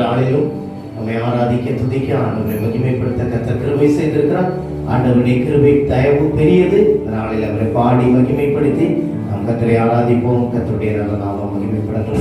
நாளிலும் நம்மை ஆராதிக்க துதிக்க ஆண்டவரை மகிமைப்படுத்த கர்த்தர் கிருபை செய்திருக்கிறார். ஆண்டவருடைய கிருபை தயவு பெரியது. நாளில் அவரை பாடி மகிமைப்படுத்தி நாம் கர்த்தரை ஆராதிப்போம். கர்த்தருடைய நல்ல நாமம் மகிமைப்படட்டும்.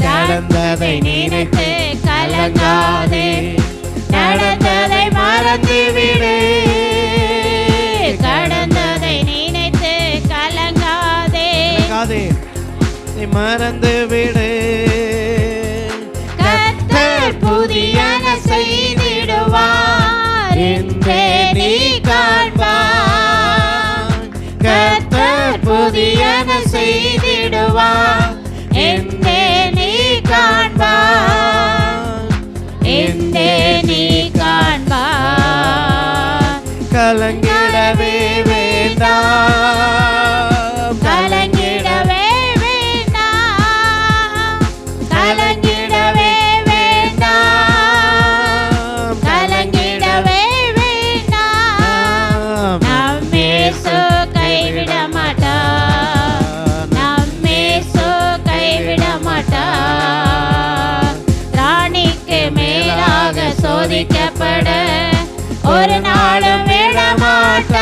நடந்ததை நினைத்து கலங்காதே, நடந்ததை மறந்துவிடு. கடந்ததை நினைத்து கலங்காதே, நீ மறந்துவிடு. கர்த்தர் புதியன செய்திடுவார் என்றே நீ காண்பார். கர்த்தர் புதியன செய்திடுவார் சோதிக்கப்பட ஒரு நாளும் விடமாட்டார்.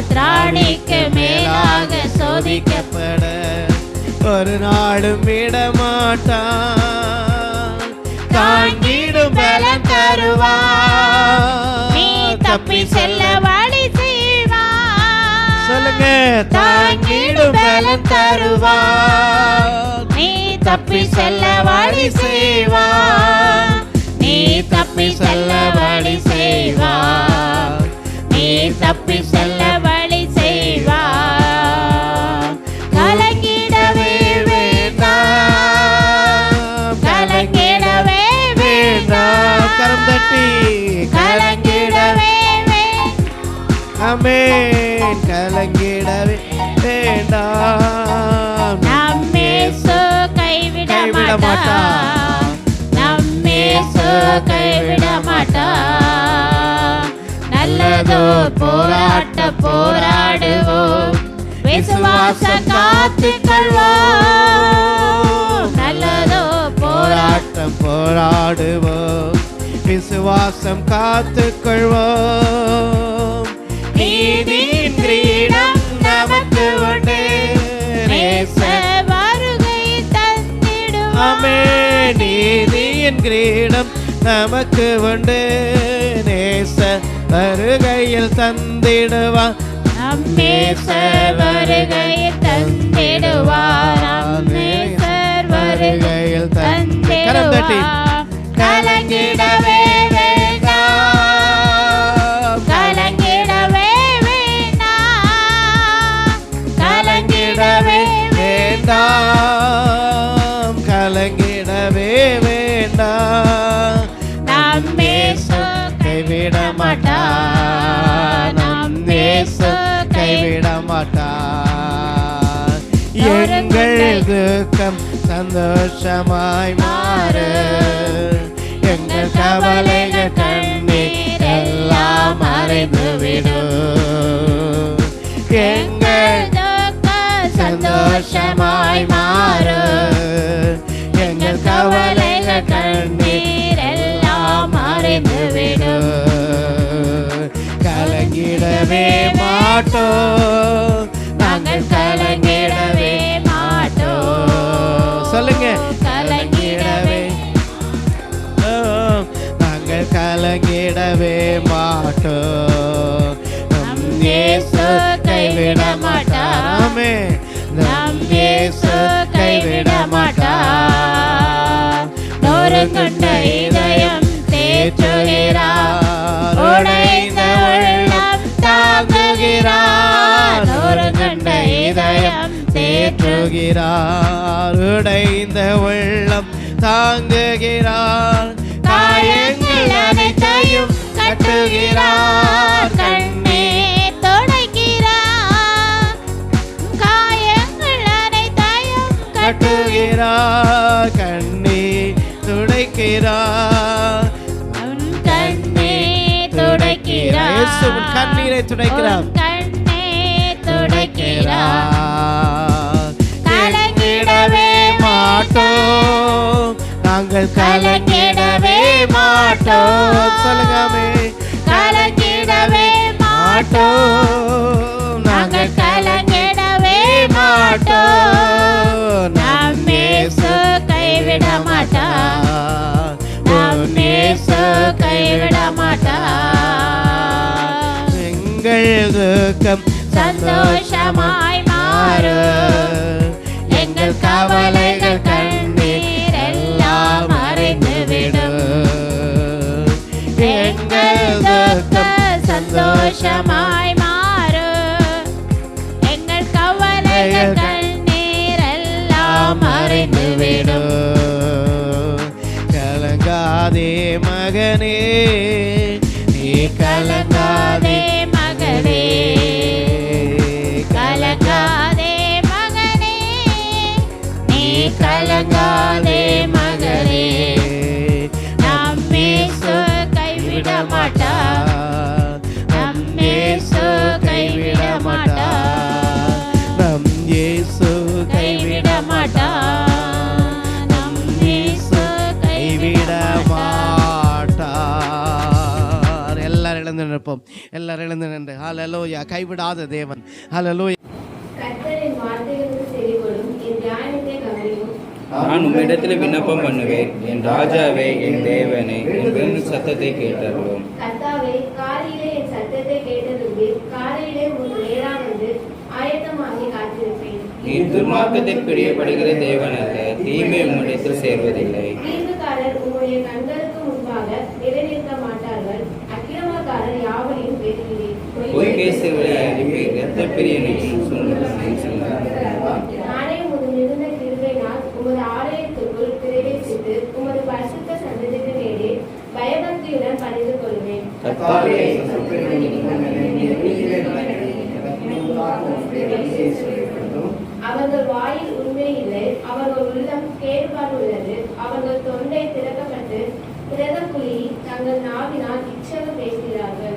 திராணிக்கு மேலாக சோதிக்கப்பட ஒரு நாளும் விடமாட்டார். தாங்கிடும் பலம் தருவார். நீ தப்பி செல்ல வழி செய்வார். சொல்லுங்க. தாங்கிடும் பலம் தருவார். நீ தப்பி செல்ல வழி செய்வார். நீ தப்பி செல்ல வழி செய்வார். நீ தப்பி செல்ல வழி செய்வார். கலங்கிடவே வேண்டாம். கலங்கிடவே வேண்டாம். கரம் தட்டி கலங்கிடவே ஆமென். கலங்கிடவே வேண்டாம். நம்மேசு கைவிட மாட்டார். நம்மேசு கைவிட மாட்டார். நல்லதோ போராட்ட போராடுவோம். விசுவாச காத்துக்கொள்வோம். நல்லதோ போராட்டம் போராடுவோம். விசுவாசம் காத்துக்கொள்வோம். நீதியின் கிரீடம் நமக்கு உண்டு. நேச வருகை தந்திடுவார். ஆமென். நீதியின் கிரீடம் நமக்கு உண்டு. நேச வருகையில் தந்திடுவார். நம்மேசர் வருகையில் தந்திடுவார். நம்மேசர் வருகையில் தந்திடுவார். கலங்கிடவே வேண்டாம். கலங்கிடவே வேண்டாம். கலங்கிடவே வேண்டாம். கலங்கிடவே வேண்டாம். நம்மேசு கைவிட மாட்டார். நம் இயேசு கைவிட மாட்டார். எங்கள் துக்கம் சந்தோஷமாய் மாறு. எங்கள் கவலைகள் கண்ணீர் எல்லாம் மறைந்துவிடும். எங்கள் சந்தோஷமாய் மாறு. எங்கள் கவலைகள் கண்ணீர் எல்லாம் மறைந்துவிடும். கலங்கிடவே மாட்டோம். நாங்கள் கலங்கிடவே மாட்டோம். சொல்லுங்க. கலங்கிடவே நாங்கள் கலங்கிடவே மாட்டோம். நம் இயேசு கைவிட மாட்டார். ஆமென். நம் இயேசு கைவிட மாட்டார். நொறுங்குண்ட இதயம் தேற்றுகிறார். உடைந்த உள்ளம் தாங்குகிறார். நொறுங்குண்ட இதயம் தேற்றுகிறார். உடைந்த உள்ளம் தாங்குகிறார். காயங்கள் அனைத்தையும் கட்டுகிறார். கண்ணீர் துடைக்கிறார். காயங்கள் அனைத்தையும் கட்டுகிறார். கண்ணீர் துடைக்கிறார். உன் கண்ணீர் துடைக்கிறார். இயேசு உன் கண்ணீரை துடைக்கிறார். உன் கண்ணீர் துடைக்கிறார். கலங்கிடவே மாட்டோம். நாங்கள் கலங்கிடவே மாட்டோம். சொல்லுங்கமே. கலங்கிடவே மாட்டோம். நாங்கள் கலங்கிடவே மாட்டோம். நம் இயேசு கைவிட மாட்டார். நம் இயேசு கைவிட மாட்டார். எங்கள் துக்கம் சந்தோஷமாய் மாறு. எங்கள் கவலைகள் கண்ணீர் எல்லாம் மறைந்துவிடும். எங்கள் துக்கம் சந்தோஷமாய் மாறு. எங்கள் கவலைகள் கண்ணீர் எல்லாம் மறைந்துவிடும். கலங்காதே மகனே, நீ கலங்காதே மகளே. கலங்காதே மகனே. நீ கலங்காதே மகளே. நம் இயேசு கைவிட மாட்டார். நம் இயேசு கைவிட மாட்டார். நம் இயேசு கைவிட மாட்டார். நம் இயேசு கைவிட கைவிட மாட்டார். பார்ப்போம். எல்லாரும் எழுந்து நின்று ஹல்லேலூயா. கைவிடாத தேவன். ஹல்லேலூயா. கர்த்தரின் வார்த்தைகளுக்கு செவிகொடும், என் தியானத்தை கவனியும். நான் உம்மிடத்தில் விண்ணப்பம் பண்ணுவேன். என் ராஜாவே, என் தேவனே, என் வேண்டின் சத்தத்தை கேட்டருளும். கர்த்தாவே, காலையிலே என் சத்தத்தை கேட்டதுண்டு, காலையிலே உமக்கு நேராக வந்து ஆயத்தமாகி காத்திருப்பேன். நீர் துர்மார்க்கத்தில் பிரியப்படுகிற தேவன் அல்ல, தீமை உம்மிடத்தில் சேர்வதில்லை. தீர்வுக்காரர் உம்முடைய கண்களுக்கு முன்பாக நிலைநிற்க மாட்டார்கள். அக்கிரமக்காரர் யாவரையும் வெறுக்கிறேன். பொய் பேசுகிறவர்களை அனுப்பி இரத்த பிரியனையும் சொல்லுகிறேன் சொன்னார். நானே உமது மிகுந்த கிருபையினால் உமது ஆலயத்துக்குள் பிரவேசித்து உமது பரிசுத்த சன்னதிக்கு நேரே பயபக்தியுடன் பணிந்து கொள்வேன். கர்த்தாவே, அவர்கள் வாயில் உண்மை இல்லை, அவர்கள் உள்ளம் கேடுபாடு உள்ளது. அவர்கள் தொண்டை திறக்கப்பட்டு பிரதம் குழி, தங்கள் நாவினால் இச்சகம் பேசுகிறார்கள்.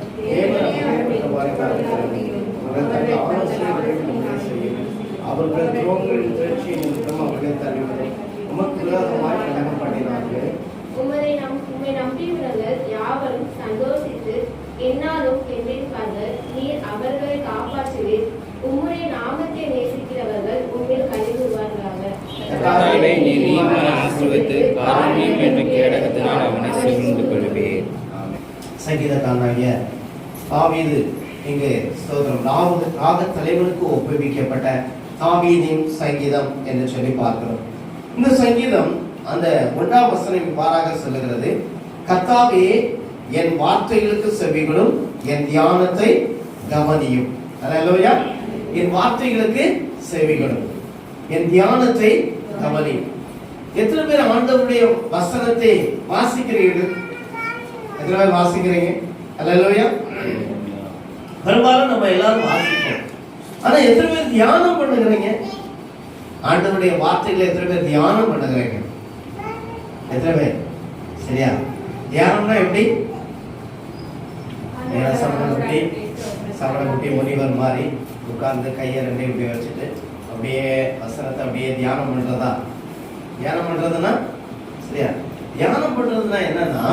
அவர்கள் துரோகங்களின் திரட்சியை நிமித்தம் அவர்களை தள்ளிவிடும். உமக்கு விரோதமாய் கலகம் பண்ணினார்கள். உம்மை நம்பியுள்ளவர்கள் யாவரும் சந்தோஷித்து என்னாலும் என்றிருப்பார்கள். நீர் அவர்களை காப்பாற்றுவீர். உம்முடைய நாமத்தை நேசிக்கிறவர்கள் உம்மில் கழிவுவார்களாக. கர்த்தாவே, நீர் நீதிமானை ஆசீர்வதித்து காருண்யம் என்ற கேடகத்தினால் அவனை சூழ்ந்து கொள்வீர். சங்கீதக்காரனாகிய தாவீது இங்கு ஸ்தோத்திரம் ராக தலைவனுக்கு ஒப்புவிக்கப்பட்ட தாவீதின் சங்கீதம் என்று சொல்லி பார்க்கிறோம். இந்த சங்கீதம் அந்த 1ஆம் வசனம் இவ்வாறாக சொல்லுகிறது: கர்த்தாவே, என் வார்த்தைகளுக்கு செவிகளும், என் தியானத்தை கவனியும். அல்லேலூயா. என் வார்த்தைகளுக்கு செவிகளும், என் தியானத்தை கவனியும். எத்தனை பேர் ஆண்டவருடைய வசனத்தை வாசிக்கிறீர்கள்? எத்தனை பேர் வாசிக்கிறீங்க? அல்லேலூயா. பெரும்பாலும் நம்ம எல்லாரும் வாசிப்போம். ஆனா எத்தனை பேர் தியானம் பண்ணுகிறீங்க? ஆண்டவருடைய வார்த்தைகளை எத்தனை பேர் தியானம் பண்ணுகிறீங்க? எத்தனை பேர்? சரியா? தியானம்னா எப்படி? சமணக்குட்டி முனிவர் மாதிரி உட்கார்ந்து கையை ரெண்டையும் இப்படி வச்சுட்டு அப்படியே வசனத்தை அப்படியே தியானம் பண்றதா? தியானம் பண்றதுன்னா சரியா? தியானம் பண்றதுன்னா என்னன்னா,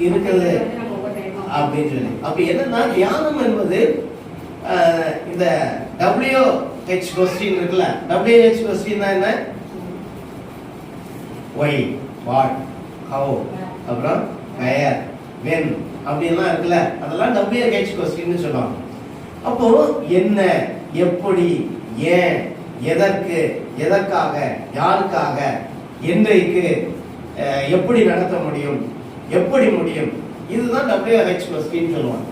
இருக்கிறது அப்படின்னு சொல்லி அப்ப என்னன்னா, தியானம் என்பது இந்த WH கொஸ்டின் இருக்குல்ல, WH கொஸ்டின் என்ன? ஒய், வாட், ஹவு, அப்புறம் வேர், வென் அப்படின்லாம் இருக்குல்ல, அதெல்லாம் WH கொஸ்டின் சொல்லுவாங்க. அப்போ என்ன, எப்படி, ஏன், எதற்கு, எதற்காக, யாருக்காக, என்றைக்கு, எப்படி நடத்த முடியும், எப்படி முடியும், இதுதான் WH கொஸ்டின் சொல்லுவாங்க.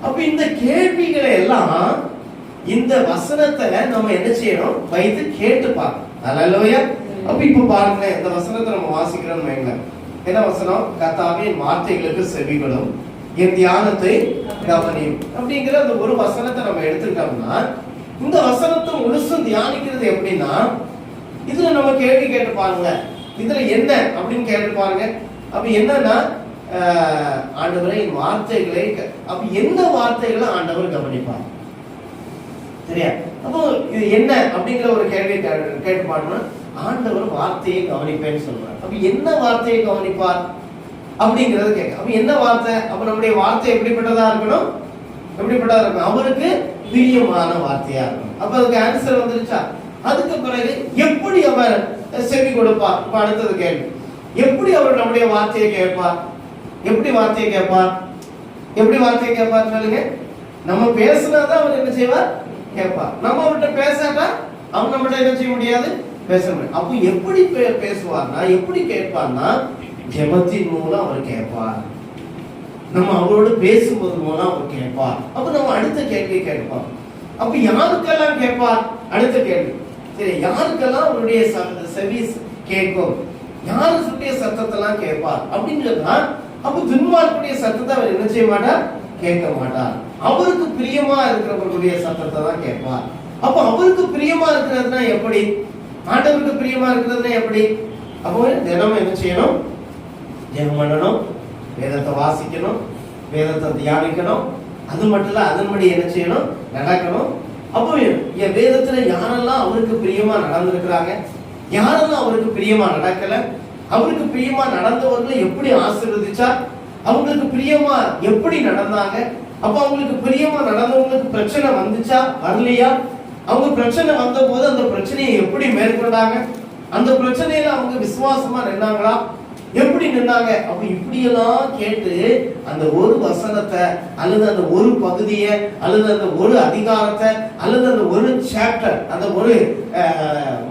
அப்ப இந்த கேள்விகளை எல்லாம் இந்த வசனத்தை நம்ம என்ன செய்யணும்? வைத்து கேட்டு பார்க்கணும். அல்லேலூயா. அப்ப இப்ப பாருங்க, இந்த வசனத்தை நம்ம வாசிக்கிறோம் வைங்களேன். என்ன வசனம்? கர்த்தாவே, என் வார்த்தைகளுக்கு செவிகளும், என் தியானத்தை கவனியும் அப்படிங்கிற அந்த ஒரு வசனத்தை நம்ம எடுத்துக்கிட்டோம்னா, இந்த வசனத்தை முழுசும் தியானிக்கிறது எப்படின்னா, இதுல நம்ம கேள்வி கேட்டு பாருங்க, இதுல என்ன அப்படின்னு கேட்டு பாருங்க. அப்ப என்னன்னா, ஆண்டவரை என் வார்த்தைகளை, அப்ப என்ன வார்த்தைகளை ஆண்டவர் கவனிப்பார்? சரியா? அப்போ இது என்ன அப்படிங்கிற ஒரு கேள்வி கேட்டு பாருன்னா, ஆண்டவர் வார்த்தையை கவனிப்பேன்னு சொல்றார். அப்ப என்ன வார்த்தையை கவனிப்பார் அப்படிங்கறது கேட்க. அப்ப என்ன வார்த்தை? அப்ப நம்முடைய வார்த்தை எப்படிப்பட்டதா இருக்கணும்? எப்படிப்பட்டதா இருக்கணும்? அவருக்கு பிரியமான வார்த்தையா இருக்கணும். அப்ப அதுக்கு ஆன்சர் வந்துருச்சா? அதுக்கு பிறகு எப்படி அவர் செவி கொடுப்பார்? இப்ப அடுத்தது கேள்வி, எப்படி அவர் நம்முடைய வார்த்தையை கேட்பார்? எப்படி வார்த்தையை கேட்பார்? எப்படி வார்த்தையை கேட்பார் சொல்லுங்க. நம்ம பேசினாதான் அவர் என்ன செய்வார்? கேட்பார். நம்ம அவர்கிட்ட பேசாட்டா அவங்க நம்மகிட்ட என்ன செய்ய முடியாது? பேச முடியாது. அப்போ எப்படி பேசுவார்னா, எப்படி கேட்பார்னா, ஜெபத்தின் மூலம் அவர் கேட்பார். நம்ம அவரோடு பேசும்போது மூலம் அவர் கேட்பார். அப்ப நம்ம அடுத்த கேள்வி கேட்பார். அப்ப யாருக்கெல்லாம் கேட்பார்? அடுத்த கேள்வி, சரி, யாருக்கெல்லாம் அவருடைய செவி கேட்கும், யாருடைய சத்தத்தெல்லாம் கேட்பார் அப்படின்னு சொன்னா, அப்ப துன்மார்க்குடைய சத்தத்தை அவர் என்ன செய்ய மாட்டார்? கேட்க மாட்டார். அவருக்கு பிரியமா இருக்கிறவர்களுடைய சத்தத்தை தான் கேட்பார். அப்ப அவருக்கு பிரியமா இருக்கிறதுனா எப்படி? ஆண்டவருக்கு பிரியமா இருக்கிறதுனா எப்படி? அப்போ தினமும் என்ன செய்யணும்? ஜெபம் பண்ணணும், வேதத்தை வாசிக்கணும், வேதத்தை தியானிக்கணும். அது மட்டும் இல்ல, அதன்படி என்ன செய்யணும்? நடக்கணும். அப்போ என் வேதத்துல யாரெல்லாம் அவருக்கு பிரியமா நடந்திருக்கிறாங்க, யாரெல்லாம் அவருக்கு பிரியமா நடக்கல, அவருக்கு பிரியமா நடந்தவர்களை எப்படி ஆசீர்வதிச்சார், அவங்களுக்கு பிரியமா எப்படி நடந்தாங்க. அப்ப அவங்களுக்கு பிரியமா நடந்தவங்களுக்கு பிரச்சனை வந்துச்சா வரலையா, அவங்க பிரச்சனை வந்த போது அந்த பிரச்சனையை எப்படி மேற்கொண்டாங்க, அந்த பிரச்சனையில அவங்க விசுவாசமா நின்னாங்களா, எப்படி நின்னாங்க. அப்ப இப்படியெல்லாம் கேட்டு அந்த ஒரு வசனத்தை அல்லது அந்த ஒரு பகுதியை அல்லது அந்த ஒரு அதிகாரத்தை அல்லது அந்த ஒரு சாப்டர், அந்த ஒரு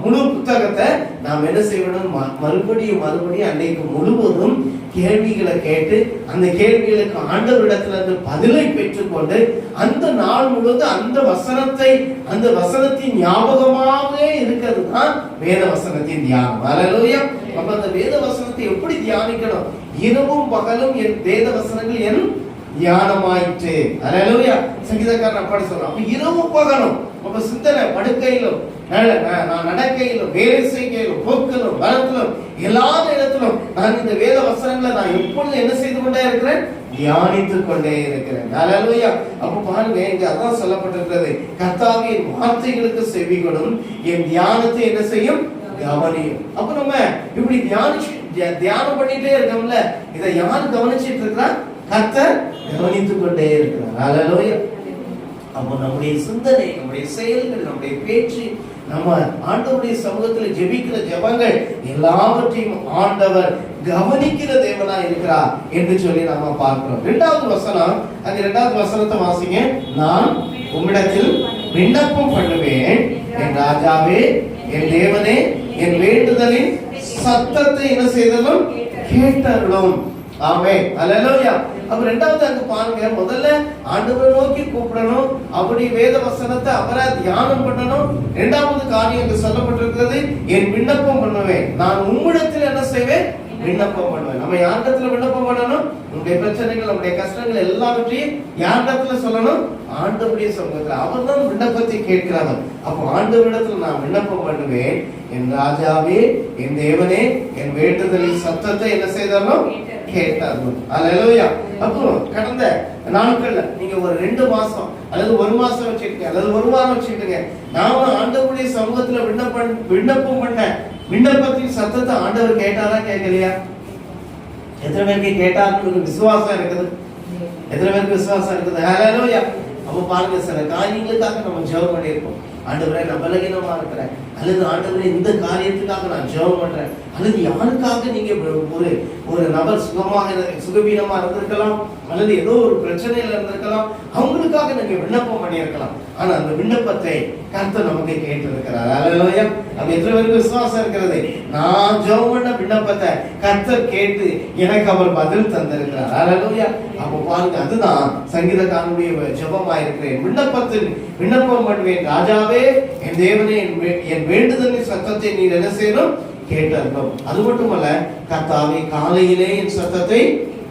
முழு புத்தகத்தை நாம் என்ன செய்யணும், மறுபடியும் அன்னைக்கு முழுவதும் கேள்விகளை கேட்டு அந்த கேள்விகளுக்கு ஆண்டவரிடத்துல இருந்து பதிலை பெற்றுக்கொண்டு அந்த நாள் முழுவதும் அந்த வசனத்தின் ஞாபகமாகவே இருக்கிறது தான் வேத வசனத்தின் தியானம். அல்லேலூயா. அப்ப அந்த வேத வசனத்தை எப்படி தியானிக்கணும், இரவும் பகலும் என் வேத வசனங்கள் என் தியானமாயிற்று. அல்லேலூயா. சங்கீதக்காரன் அப்படி சொல்றான். அப்ப இரவும் பகலும் அப்ப சிந்தனை, படுக்கையிலும் நான் நடக்கையிலும் வேலை செய்கையிலும் போக்கிலும் வரத்திலும் எல்லா நேரத்திலும் நான் இந்த வேத வசனங்களை நான் எப்பொழுது என்ன செய்து கொண்டே இருக்கிறேன், தியானித்துக் கொண்டே இருக்கிறேன். அல்லேலூயா. அப்ப பாருங்க, இங்க அதான் சொல்லப்பட்டிருக்கிறது, கர்த்தாவின் வார்த்தைகளுக்கு செவிகொடும், என் தியானத்தை என்ன செய்யும், கவனியும். அப்ப நம்ம இப்படி தியானம் பண்ணிட்டே இருக்கோம்ல, இதை யார் கவனிச்சிட்டு இருக்கிறா, கர்த்தர் கவனித்துக் கொண்டே இருக்கிறார். அல்லேலூயா. அப்போ நம்முடைய சிந்தனை, நம்முடைய செயல்கள், நம்முடைய பேச்சு, நம்ம ஆண்டவருடைய சமூகத்தில் ஜெபிக்கிற ஜெபங்கள் எல்லாவற்றையும் ஆண்டவர் கவனிக்கிற தேவனா இருக்கிறார் என்று சொல்லி நாம பார்க்கிறோம். இரண்டாவது வசனம், அந்த இரண்டாவது வசனத்தை வாசிங்க. நான் உம்மிடத்தில் விண்ணப்பம் பண்ணுவேன், என் ராஜாவே, என் தேவனே, என் வேண்டுதலின் சத்தத்தை என்ன செய்தலும் கேட்டருளும். ஆமென். அல்லேலூயா. அப்ப ரெண்டாவது அங்க பாருங்க, முதல்ல ஆண்டவரை நோக்கி கூப்பிடணும், அப்படி வேத வசனத்தை அவரை தியானம் பண்ணணும். இரண்டாவது காரியம் அங்க சொல்லப்பட்டிருக்கிறது, என் விண்ணப்பம் பண்ணுவேன், நான் உம்மிடத்தில் என்ன செய்வேன், விண்ணப்பம் பண்ணுவேன். நம்ம யாரிடத்துல விண்ணப்பம் பண்ணணும், நம்முடைய பிரச்சனைகள், நம்முடைய கஷ்டங்கள் எல்லாவற்றையும் யாரிடத்துல சொல்லணும், ஆண்டவருடைய சமூகத்தில். அவர் தான் விண்ணப்பத்தை கேட்கிறவர். அப்போ ஆண்டவரிடத்துல நான் விண்ணப்பம் பண்ணுவேன், என் ராஜாவே, என் தேவனே, என் வேண்டுதலின் சத்தத்தை என்ன செய்தாலும் கேட்டார்கள். அல்லேலூயா. அப்போ கடந்த நாட்கள்ல நீங்க ஒரு 2 மாசம் அல்லது 1 மாசம் வச்சுக்கீங்க அல்லது 1 வாரம் வச்சுக்கீங்க, நாம ஆண்டவருடைய சமூகத்துல விண்ணப்பம் பண்ண விண்ணப்பத்தின் சத்தத்தை ஆண்டவர் கேட்டாரா கேட்கலையா? எத்தனை பேருக்கு கேட்டாருன்னு விசுவாசம் இருக்குது? எத்தனை பேருக்கு விசுவாசம் இருக்குது? ஹல்லேலூயா. அப்ப பாருங்க, சில காரியங்களுக்காக நம்ம ஜெபம் பண்ணியிருக்கோம். ஆண்டவரே, நான் பலகீனமா இருக்கிறேன், அல்லது ஆண்டவரே இந்த காரியத்துக்காக நான் ஜெபம் பண்றேன், அல்லது யாருக்காக நீங்க ஒரு நபர் சுகவீனமா இருந்திருக்கலாம், அல்லது ஏதோ ஒரு பிரச்சனையில இருந்திருக்கலாம், அவங்களுக்காக நீங்க விண்ணப்பம் பண்ணியிருக்கலாம். ஆனா அந்த விண்ணப்பத்தை கர்த்தர் நமக்கு கேட்டு இருக்கிறார். அல்லேலூயா. அப்ப எத்தனை பேருக்கு விசுவாசம் இருக்கிறது? நான் ஜெபம் பண்ண விண்ணப்பத்தை கர்த்தர் கேட்டு எனக்கு அவர் பதில் தந்திருக்கிறார். அல்லேலூயா. அப்ப பாருங்க, அதுதான் சங்கீதக்காரனுடைய ஜெபமா இருக்கிறேன், விண்ணப்பம் பண்ணுவேன், ராஜாவே, என் தேவனே, என் வேண்டுதலின் சத்தத்தை நீர் என்ன செய்யணும், கேட்டருளும். அது மட்டுமல்ல, கர்த்தாவே, காலையிலே என் சத்தத்தை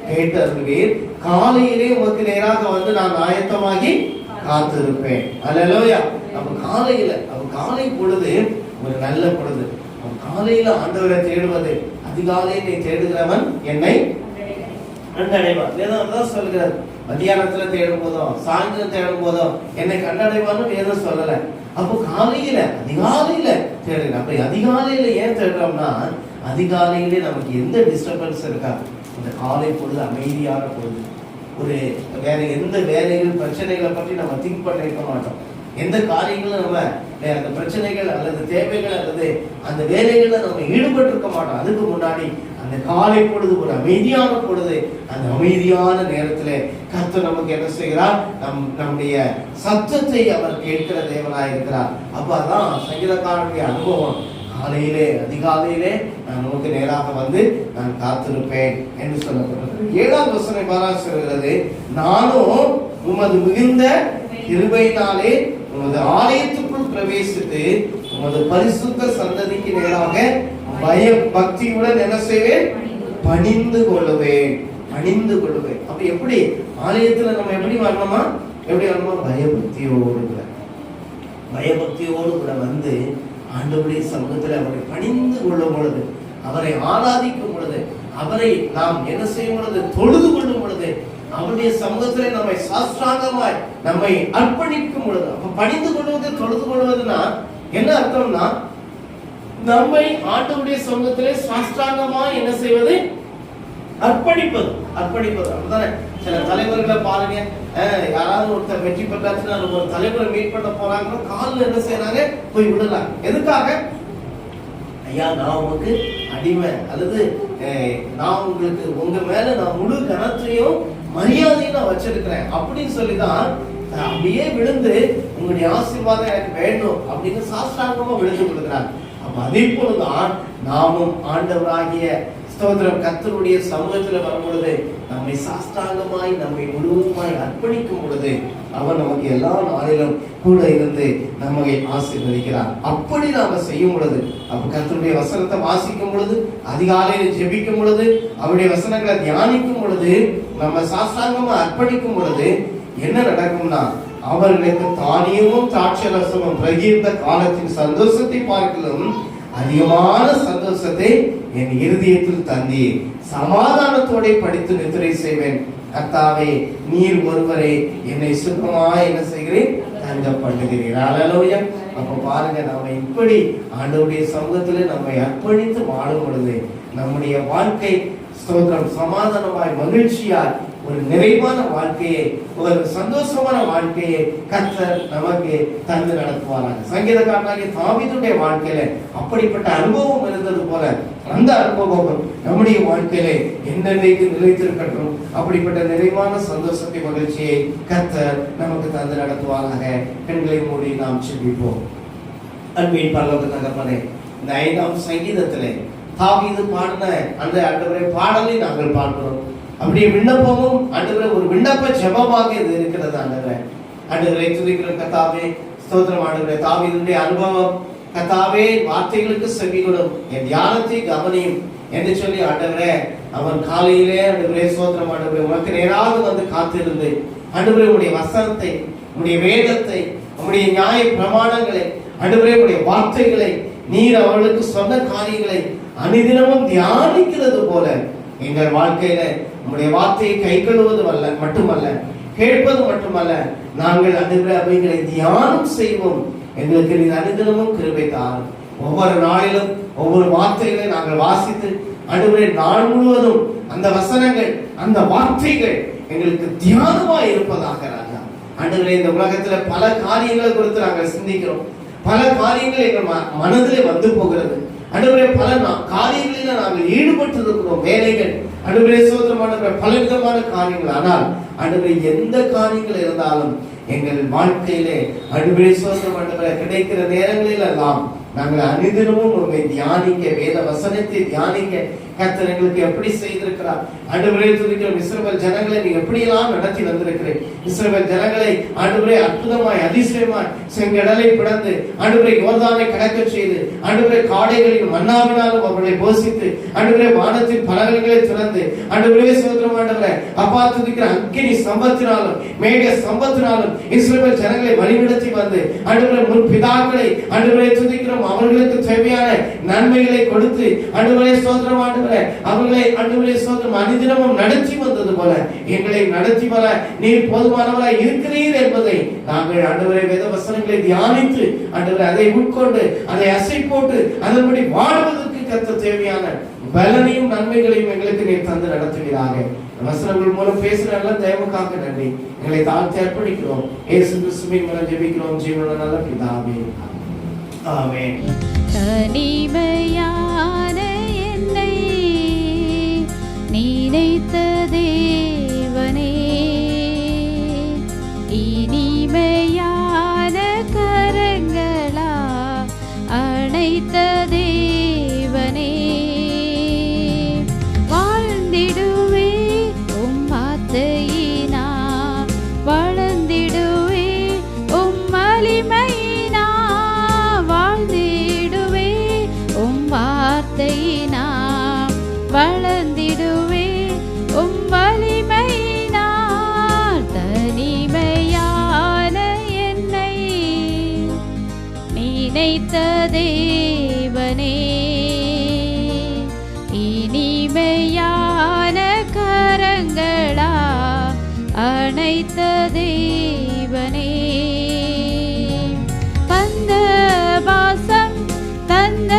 கேட்டருள்வீர், காலையிலே உமக்கு நேராக வந்து நான் ஆயத்தமாகி காத்திருப்பேன். அல்லேலூயா. அப்ப காலையில, காலை பொழுது ஒரு நல்ல பொழுது. காலையில ஆண்டவரை தேடுவது, அதிகாலையை தேடுகிறவன் என்னை கண்டடைவான். வேதம் சொல்லுகிறார், மத்தியானத்துல தேடும் போதும் சாயந்தரம் தேடும் போதும் என்னை கண்டடைவான்னு வேதம் சொல்லல. அப்போ காலையில, அதிகாலையில தேடுங்க. அப்ப அதிகாலையில ஏன் தேடுறோம்னா, அதிகாலையிலே நமக்கு எந்த டிஸ்டர்பன்ஸ் இருக்கா, இந்த காலை பொழுது அமைதியான பொழுது, ஒரு வேற எந்த வேலைகள் பிரச்சனைகளை பற்றி நம்ம திங்க் பண்ணிருக்க மாட்டோம். எந்த காரியங்களும் நம்ம அந்த பிரச்சனைகள் அல்லது தேவைகள் அல்லது அந்த வேலைகள்ல நம்ம ஈடுபட்டு இருக்க மாட்டோம். அதுக்கு முன்னாடி அந்த காலை பொழுது ஒரு அமைதியான பொழுது, அந்த அமைதியான நேரத்துல கர்த்தர் நமக்கு என்ன செய்கிறார், நம்முடைய சத்தத்தை அவர் கேட்கிற தேவனாய் இருக்கிறார். அப்ப அதான் சங்கீதக்காரனுடைய அனுபவம். காலையிலே, அதிகாலையிலே நான் நமக்கு நேராக வந்து நான் காத்திருப்பேன் என்று சொல்லப்பட்டது. 7ஆம் வசனம் பாராச சொல்கிறது, நானும் உமது மிகுந்த கிருபையினாலே உமது ஆலயத்துக்குள் பிரவேசித்து உமது பரிசுத்த சந்ததிக்கு நேராக பய பக்தியுடன் என்ன செய்வேன், பணிந்து கொள்ளுவேன். அப்ப எப்படி ஆலயத்துல நம்ம எப்படி வரணுமா, பயபக்தியோடு கூட வந்து ஆண்டவருடைய சமூகத்தில் அவரை பணிந்து கொள்ளும் பொழுது, அவரை ஆராதிக்கும் பொழுது, அவரை நாம் என்ன செய்யும் பொழுது, தொழுது கொள்ளும் பொழுது, அவருடைய சமூகத்திலே நம்மை சாஸ்திராங்கமாய் நம்மை அர்ப்பணிக்கும் பொழுது. அப்ப பணிந்து கொள்வது, தொழுது கொள்வதுன்னா என்ன அர்த்தம்னா, நம்மை ஆண்டவருடைய சமூகத்திலே சாஷ்டாங்கமா என்ன செய்வது? அர்ப்பணிப்பது. அப்படிதானே? சில தலைவர்களை பாருங்க, யாராவது ஒருத்தர் வெற்றி பெற்றாச்சுன்னா ஒரு தலைவரை மீட் பண்ண போறாங்கன்னா காலில் என்ன செய்யறாங்க? போய் விடுறாங்க. எதுக்காக? ஐயா, நான் உங்களுக்கு அடிமை, அல்லது நான் உங்களுக்கு உங்க மேல நான் முழு கனத்தையும் மரியாதையும் நான் வச்சிருக்கிறேன் அப்படின்னு சொல்லிதான் அப்படியே விழுந்து உங்களுடைய ஆசீர்வாதம் எனக்கு வேண்டும் அப்படின்னு சாஷ்டாங்கமா விழுந்து கொடுக்கிறார். அப்ப அதே போலதான் நாமும் ஆண்டவராகிய ஸ்தோத்திரம் கர்த்தருடைய சமூகத்துல வரும் பொழுது நம்மை சாஷ்டாங்கமாய் நம்மை முழுவதுமாய் அர்ப்பணிக்கும் பொழுது அவர் நமக்கு எல்லா நாளிலும் கூட இருந்து நம்மை ஆசீர்வதிக்கிறார். அப்படி நாம செய்யும் பொழுது, அப்ப கர்த்தருடைய வசனத்தை வாசிக்கும் பொழுது, அதிகாலையில் ஜெபிக்கும் பொழுது, அவருடைய வசனங்களை தியானிக்கும் பொழுது, நம்ம சாஷ்டாங்கமா அர்ப்பணிக்கும் பொழுது என்ன நடக்கும்னா, அவர்களுக்கு தானியமும் திராட்சரசமும் பகிர்ந்த காலத்தின் சந்தோஷத்தை பார்க்கலும் அதிகமான சந்தோஷத்தை என் இருதயத்தில் தந்தி சமாதானத்தோட படித்து நித்திரை செய்வேன். கர்த்தாவே, நீர் ஒருவரே என்னை சுத்தமாய் என்ன செய்கிறேன்? தங்க பண்ணுகிறீர். அல்லேலூயா. அப்ப பாருங்க, நாம இப்படி ஆண்டவருடைய சமூகத்துல நம்மை அர்ப்பணித்து வாழும் பொழுது நம்முடைய வாழ்க்கை ஸ்தோத்திரம் சமாதானமாய் மகிழ்ச்சியாய் ஒரு நிறைவான வாழ்க்கையை, ஒரு சந்தோஷமான வாழ்க்கையை கர்த்தர் நமக்கு தந்து நடத்துவாராங்க. சங்கீதக்காரனாகிய தாவீதுடைய வாழ்க்கையில அப்படிப்பட்ட அனுபவம் இருந்தது போல அந்த அனுபவம் நம்முடைய வாழ்க்கையில என்னென்னைக்கு நிலைத்திருக்கட்டும். அப்படிப்பட்ட நிறைவான சந்தோஷத்தை மகிழ்ச்சியை கர்த்தர் நமக்கு தந்து நடத்துவாராக. கண்களை மூடி நாம் செபிப்போம். அன்பின் பரலோக தகப்பனே, இந்த 5ஆம் சங்கீதத்திலே தாவீது பாடின அந்த ஆண்டவரே பாடலை நாங்கள் பார்க்கிறோம். அப்படியே விண்ணப்பமும் ஆண்டவரே ஒரு விண்ணப்ப ஜெபமாக இது இருக்கிறது. ஆண்டவரே துதிக்கிற கர்த்தாவே, ஸ்தோத்திரம் ஆண்டவரே. தாவீதுடைய அனுபவம் கர்த்தாவே, வார்த்தைகளுக்கு செவிகொடும், என் தியானத்தை கவனியும் என்று சொல்லி ஆண்டவரே அவன் காலையிலே ஆண்டவரே ஸ்தோத்திரம் ஆண்டவரே உனக்கு நேராக வந்து காத்திருந்து ஆண்டவரே உடைய வசனத்தை, உடைய வேதத்தை, உடைய நியாய பிரமாணங்களை ஆண்டவரே உடைய வார்த்தைகளை நீர் அவர்களுக்கு சொன்ன காரியங்களை அனுதினமும் தியானிக்கிறது போல எங்கள் வாழ்க்கையில உங்களுடைய வார்த்தையை கை கழுவது மட்டுமல்ல, கேட்பது மட்டுமல்ல, நாங்கள் அவைகளை தியானம் செய்வோம். எங்களுக்கு நீ அனுதினமும் கிருபை தாரும். ஒவ்வொரு நாளிலும் ஒவ்வொரு வார்த்தைகளை நாங்கள் வாசித்து ஆண்டவரே நாள் முழுவதும் அந்த வசனங்கள், அந்த வார்த்தைகள் எங்களுக்கு தியானமா இருப்பதாக ராஜா. ஆண்டவரே, இந்த உலகத்துல பல காரியங்களை குறித்து நாங்கள் சிந்திக்கிறோம். பல காரியங்கள் எங்கள் மனதிலே வந்து போகிறது. ஆண்டவரே, பல காரியங்களில் நாங்கள் ஈடுபட்டு இருக்கிறோம். வேலைகள் ஆண்டவரே சோதரமான பல விதமான காரியங்கள். ஆனால் ஆண்டவரே, எந்த காரியங்கள் இருந்தாலும் எங்கள் வாழ்க்கையிலே ஆண்டவரே சோதரமான கிடைக்கிற நேரங்களில் எல்லாம் நாங்கள் அனுதினமும் உண்மை தியானிக்க, வேத வசனத்தை தியானிக்க கர்த்தர் எங்களுக்கு எப்படி செய்திருக்கிறார். ஆண்டவரே துதிக்கிறோம். இஸ்ரவேல் ஜனங்களை நீ எப்படியெல்லாம் நடத்தி வந்திருக்கிறேன். இஸ்ரவேல் ஜனங்களை ஆண்டவரே அற்புதமாய் அதிசயமாய் செங்கடலை பிளந்து ஆண்டவரே யோர்தானை கடக்க செய்து ஆண்டவரே காடைகளின் மன்னாவினாலும் அவர்களை போஷித்து ஆண்டவரே வானத்தின் பலகங்களை திறந்து ஆண்டவரே சோதரம் ஆண்டவரே அப்பா துதிக்கிற அக்கினி சம்பத்தினாலும் மேக சம்பத்தினாலும் இஸ்ரவேல் ஜனங்களை வழிநடத்தி வந்து ஆண்டவரே முன் பிதாக்களை ஆண்டவரே துதிக்கிறோம் அவர்களுக்கு தேவையான நன்மைகளை கொடுத்து ஆண்டவரே சோதரம் ஆண்டவரே அவர்களை ஆண்டவரே சோதரம் அனுதினமும் நடத்தி வந்தது போல எங்களை நடத்தி வர நீர் போதுமானவராய் இருக்கிறீர் என்பதை நாங்கள் ஆண்டவரே வேத வசனங்களை தியானித்து ஆண்டவரே அதை உட்கொண்டு அதை அசை போட்டு அதன்படி வாழ்வதற்கு கர்த்தர் தேவையான பலனையும் நன்மைகளையும் எங்களுக்கு நீர் தந்து நடத்துவீராக. வசனங்கள் மூலம் பேசுற நல்ல தயவுக்காக நன்றி. எங்களை தாழ்த்தி அர்ப்பணிக்கிறோம். இயேசு கிறிஸ்துவின் மூலம் ஜெபிக்கிறோம் ஜீவனுள்ள நல்ல பிதாவே. ஆமென். தனிமையான என்னை நினைத்த தேவனே, இனிமையான கரங்களா அணைத்த தேவனே, வாழ்ந்திடுவே உம் வார்த்தையினா, வளர்ந்திடுவே உம் மகிமையினா, வாழ்ந்திடுவே உம் வார்த்தையினா, வளர்ந்திடுவே உம் வலிமையினால். தனிமையான என்னை நினைத்த தேவனே, இனிமையான கரங்களா அணைத்த தேவனே, பந்த வாசம் தந்த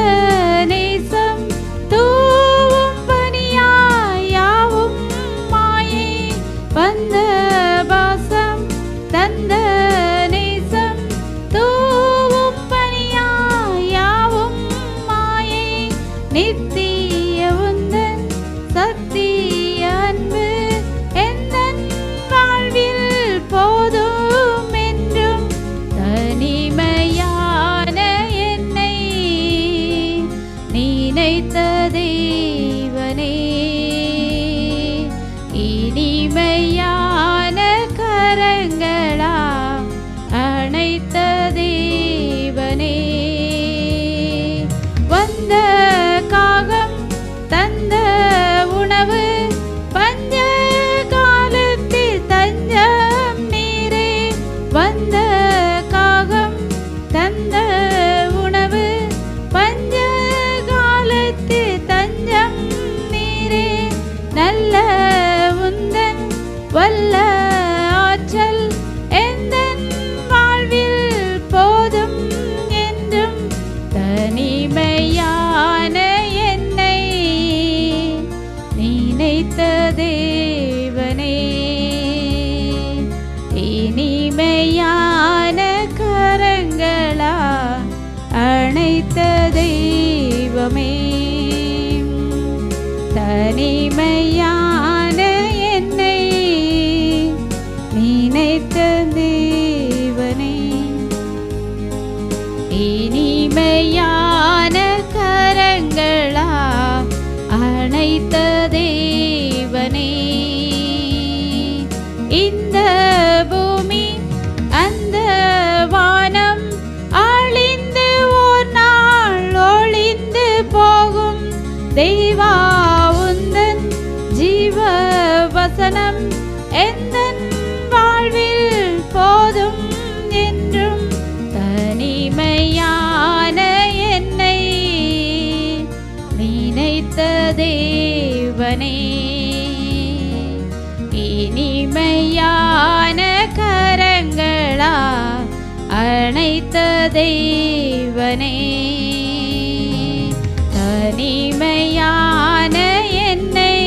தெய்வமே தனிமையான என்னை நினைத்த தேவனே இனிமையான கரங்களா அணைத்த தேவனே இந்த பூமி அந்த வானம் அழிந்து ஒரு நாள் ஒளிந்து போகும் தெய்வா உந்தன் ஜீவ வசனம் எந்தன் வாழ்வில் போதும் என்றும் தனிமையான என்னை நினைத்த தேவனே இனிமையான கரங்களா அணைத்த தெய்வனே தனிமையான என்னை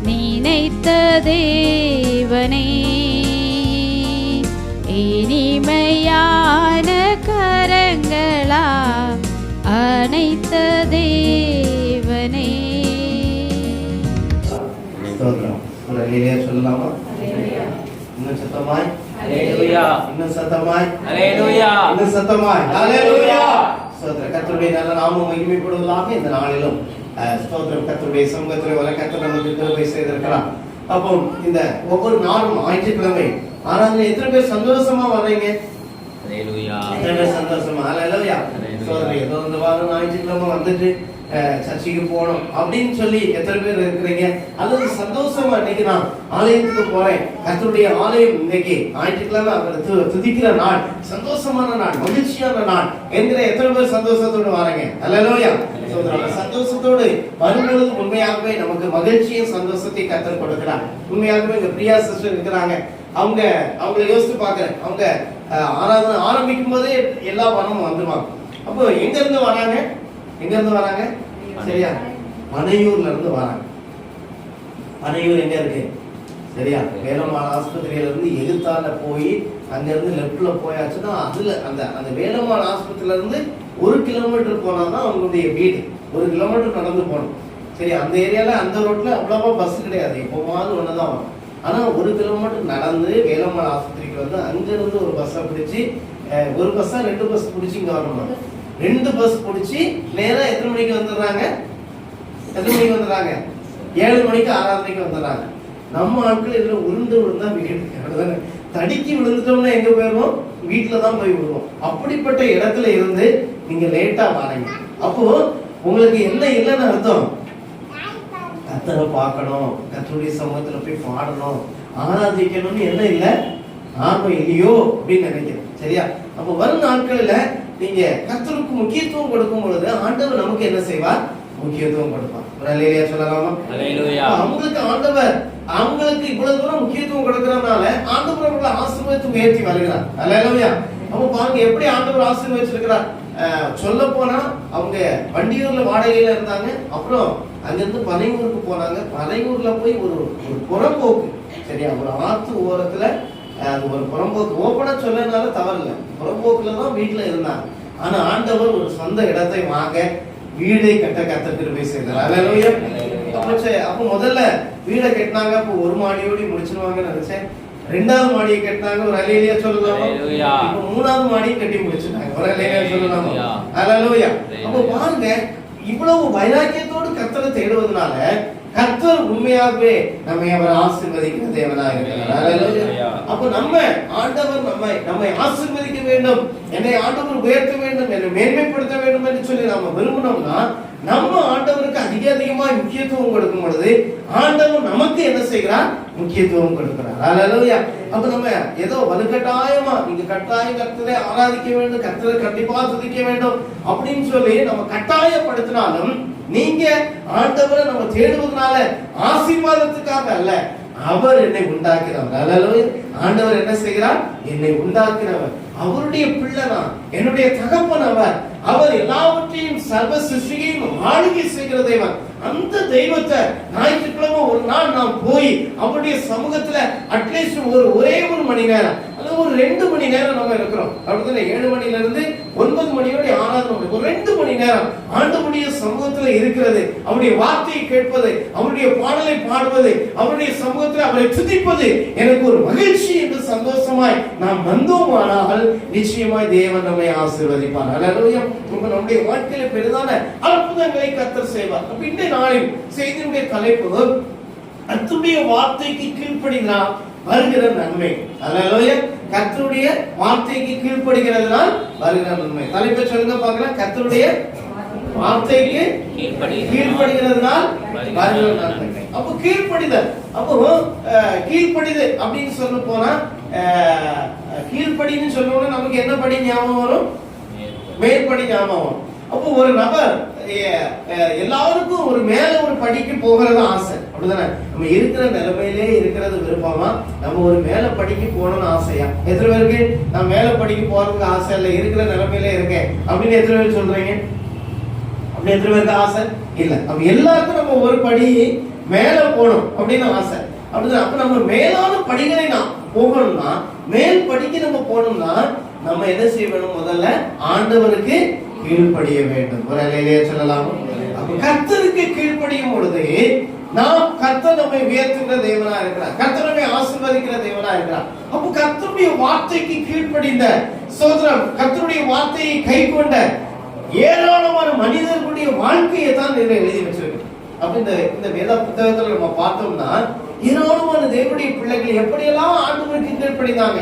நினைத்த தேவனே இனிமையான கரங்களா அணைத்த தேவனே. ஸ்தோத்திரம். ஒரு அல்லேலூயா சொல்லலாமா? இன்னும் சத்தமாய் அல்லேலூயா. இன்னும் சத்தமாய் அல்லேலூயா. இன்னும் சத்தமாய் அல்லேலூயா. ஸ்தோத்திரம். கர்த்தருடைய நல்ல நாமம் மகிமைப்படுவதாக இந்த நாளிலும் ஸ்தோத்திரம். கர்த்தருடைய சமூகத்தில் வர கர்த்தர் நமக்கு கிருபை செய்திருக்கிறார். அப்போ இந்த ஒவ்வொரு நாளும் ஞாயிற்றுக்கிழமை ஆராதனை எத்தனை பேர் சந்தோஷமா வர்றீங்க? அல்லேலூயா. எத்தனை பேர் சந்தோஷமா? அல்லேலூயா. ஸ்தோத்திரம். ஏதோ இந்த வாரம் ஞாயிற்றுக்கிழமை வந்துட்டு சர்ச்சைக்கு போகணும் அப்படின்னு சொல்லி எத்தனை பேர் இருக்கிறீங்க? அல்லது சந்தோஷமா இன்னைக்கு நான் ஆலயத்துக்கு போறேன், கர்த்தருடைய ஆலயம் இன்னைக்கு ஞாயிற்றுக்கிழமை அவர் துதிக்கிற நாள், சந்தோஷமான நாள், மகிழ்ச்சியான நாள் என்கிற எத்தனை பேர் சந்தோஷத்தோடு வராங்க? அல்லேலூயா. சந்தோஷத்தோடு வரும்பொழுது உண்மையாகவே நமக்கு மகிழ்ச்சியும் சந்தோஷத்தையும் கர்த்தர் கொடுக்கிறார். உண்மையாகவே எங்க பிரியா சிஸ்டர் இருக்கிறாங்க. அவங்களை யோசித்து பாக்குறேன். அவங்க ஆராதனை ஆரம்பிக்கும் போதே எல்லா பணமும் வந்துருவாங்க. அப்போ எங்க இருந்து வராங்க? எங்க இருந்து வராங்க? சரியா, பனையூர்ல இருந்து வராங்க. பனையூர் எங்க இருக்கு? சரியா, வேலம்மாள் ஆஸ்பத்திரியில இருந்து எதிர்த்தால போய் அங்க இருந்து லெப்ட்ல போயாச்சுன்னா அதுல அந்த வேலம்மாள் ஆஸ்பத்திரியில இருந்து 1 கிலோமீட்டர் போனாதான் அவங்களுடைய வீடு. 1 கிலோமீட்டர் நடந்து போகணும். சரி, அந்த ஏரியால அந்த ரோட்ல அவ்வளவா பஸ் கிடையாது, எப்போவாது ஒண்ணுதான் வரும். ஆனா 1 கிலோமீட்டர் நடந்து வேலம்மாள் ஆஸ்பத்திரிக்கு வந்து அங்க இருந்து ஒரு பஸ்ஸை பிடிச்சி, ஒரு பஸ்ஸா 2 பஸ் பிடிச்சி இங்க வரணும். 2 பஸ் பிடிச்சி நேரா எத்தனை மணிக்கு வந்துடுறாங்க? 7 மணிக்கு ஆராதனைக்கு வந்துடுறாங்க. நம்ம ஆட்கள் இதுல உருண்டு விழுந்தா வீடு தடிக்கி விழுந்துட்டோம்னா எங்க போயிருவோம்? வீட்டுல தான் போய் விடுவோம். அப்படிப்பட்ட இடத்துல இருந்து நீங்க லேட்டா வரீங்க. அப்போ உங்களுக்கு என்ன இல்லைன்னு அர்த்தம்? கர்த்தரை பார்க்கணும், கர்த்தருடைய சமூகத்துல போய் பாடணும், ஆராதிக்கணும்னு என்ன இல்லை, ஆர்வம் இல்லையோ அப்படின்னு நினைக்கிறேன். சரியா? அப்ப வரும் நாட்களில நீங்க கர்த்தருக்கு முக்கியத்துவம் கொடுக்கும் பொழுது ஆண்டவர் நமக்கு என்ன செய்வார்? முக்கியத்துவம் கொடுப்பார். ஒரு அல்லேலூயா சொல்லலாமா? அல்லேலூயா. அவங்களுக்கு ஆண்டவர் அவங்களுக்கு இவ்வளவு தூரம் முக்கியத்துவம் கொடுக்கறதுனால ஆண்டவர் அவர்களை ஆசீர்வதித்து உயர்த்தி வருகிறார். அல்லேலூயா. அப்ப பாருங்க எப்படி ஆண்டவர் ஆசீர்வதிச்சிருக்கிறார். சொல்ல போனா அவங்க வண்டியூர்ல வாடகையில இருந்தாங்க. அப்புறம் அங்கிருந்து பனையூருக்கு போனாங்க. பனையூர்ல போய் ஒரு புறம்போக்கு, சரியா, ஒரு ஆத்து ஓரத்துல அது ஒரு புறம்போக்கு, ஓப்பனா சொல்லனால தவறில்லை, புறம்போக்குல தான் வீட்டுல இருந்தாங்க. ஆனா ஆண்டவர் ஒரு சொந்த இடத்தை வாங்க வீடை கட்ட கர்த்தர் கிருபை செய்தார். அல்லேலூயா. அப்ப முதல்ல வீடை கட்டினாங்க. அப்போ 1 மாடியோடி முடிச்சிருவாங்கன்னு நினைச்சேன். 2வது மாடியை கட்டினாங்க. ஒரு அல்லேலூயா சொல்லலாமா? இப்ப 3வது மாடியை கட்டி முடிச்சிட்டாங்க. ஒரு அல்லேலூயா சொல்லலாமா? அல்லேலூயா. அப்ப பாருங்க, இவ்வளவு வைராக்கியத்தோடு கர்த்தரை தேடுவதனால கர்த்தர் உண்மையாகவே நம்மை அவர் ஆசீர்வதிக்கிற தேவனாக இருக்கிறார். அப்ப நம்ம ஆண்டவர் நம்மை ஆசீர்வதிக்க வேண்டும், என்னை ஆண்டவர் உயர்த்த வேண்டும், என்னை மேன்மைப்படுத்த வேண்டும் என்று சொல்லி நாம விரும்பினோம்னா நம்ம ஆண்டவருக்கு அதிகமா முக்கியத்துவம் கொடுக்கும் பொழுது ஆண்டவர் நமக்கு என்ன செய்கிறார்? முக்கியத்துவம் கொடுக்கிறார். அல்லேலூயா. அப்ப நம்ம ஏதோ வலுக்கட்டாயமா நீங்க கட்டாயம் கர்த்தரை ஆராதிக்க வேண்டும், கர்த்தரை கண்டிப்பா துதிக்க வேண்டும் அப்படின்னு சொல்லி நம்ம கட்டாயப்படுத்தினாலும் நீங்க ஆண்டவரை நம்ம தேடுவதனால ஆசீர்வாதத்துக்காக அல்ல, அவர் என்னை உண்டாக்கினவர். அல்லேலூயா. ஆண்டவர் என்ன செய்கிறார்? என்னை உண்டாக்கினவர், அவருடைய பிள்ளை நான், என்னுடைய தகப்பன் அவர் எல்லாவற்றையும் சர்வ சிருஷ்டியையும் ஆளுகை செய்கிற தேவன். அந்த தெய்வத்தை ஞாயிற்றுக்கிழமை ஒரு நாள் நாம் போய் அவருடைய சமூகத்துல அட்லீஸ்ட் ஒரே 1 மணி நேரம் அல்லது ஒரு 2 மணி நேரம் நம்ம இருக்கிறோம். அப்படித்தானே? 7 மணில இருந்து 9 மணியோட ஆராதனை. ஒரு 2 மணி நேரம் ஆண்டவருடைய சமூகத்துல இருக்கிறது, அவருடைய வார்த்தையை கேட்பது, அவருடைய பாடலை பாடுவது, அவருடைய சமூகத்தில் அவரை துதிப்பது எனக்கு ஒரு மகிழ்ச்சி என்று சந்தோஷமாய் நாம் வந்தோமானால் நிச்சயமாய் தேவன் நம்மை ஆசீர்வதிப்பார். அல்லேலூயா. நம்முடைய வாழ்க்கையில பெரிதான அற்புதங்களை கர்த்தர் செய்வார். அப்ப இந்த நாளில் செய்தியுடைய தலைப்பு கர்த்தருடைய வார்த்தைக்கு கீழ்ப்படினால் வருகிற நன்மை. அல்லேலூயா. கர்த்தருடைய வார்த்தைக்கு கீழ்ப்படிகிறதுனால் வருகிற நன்மை. தலைப்பை சொல்லுங்க பார்க்கலாம். கர்த்தருடைய வார்த்தைக்கு கீழ்ப்படிகிறதுனால் வருகிற நன்மை. அப்போ கீழ்ப்படிதல், அப்போ கீழ்ப்படிதல் அப்படின்னு சொல்ல போனா கீழ்ப்படின்னு சொல்லணும்னா நமக்கு என்ன படி ஞாபகம் வரும்? மேற்படி ஞாபகம் வரும். அப்போ ஒரு நபர் எல்லாருக்கும் ஒரு மேல ஒரு படிக்கு போகிறது ஆசை. அப்படிதானே? நம்ம இருக்கிற நிலைமையிலே இருக்கிறது விருப்பமா, நம்ம ஒரு மேல படிக்கு போகணும்னு ஆசையா? எத்தனை பேருக்கு நான் மேல படிக்கு போறதுக்கு ஆசை இல்லை, இருக்கிற நிலைமையிலே இருக்கேன் அப்படின்னு எத்தனை பேர் சொல்றீங்க? அப்படி எத்தனை பேருக்கு ஆசை இல்ல? அப்ப எல்லாருக்கும் நம்ம ஒரு படி மேல போகணும் அப்படின்னு ஆசை. அப்படிதான். அப்ப நம்ம மேலான படிகளை நாம் போகணும்னா, மேல் படிக்கு நம்ம போகணும்னா நம்ம என்ன செய்ய வேணும்? முதல்ல ஆண்டவருக்கு கீழ்ப்படிய வேண்டும். ஒரு அலையிலேயே சொல்லலாம். அப்ப கர்த்தருக்கு கீழ்ப்படியும் பொழுது நாம் கர்த்தர் நம்மை உயர்த்துகிற தேவனா இருக்கிறார், கர்த்தர் நம்மை ஆசீர்வதிக்கிற தேவனா இருக்கிறார். அப்ப கர்த்தருடைய வார்த்தைக்கு கீழ்ப்படிந்த சோதரம், கர்த்தருடைய வார்த்தையை கை கொண்ட ஏராளமான மனிதர்களுடைய வாழ்க்கையை தான் எழுதி வச்சிருக்கு. அப்ப இந்த வேத புத்தகத்துல நம்ம பார்த்தோம்னா ஏராளமான தேவனுடைய பிள்ளைகள் எப்படியெல்லாம் ஆண்டவருக்கு கீழ்ப்படிந்தாங்க,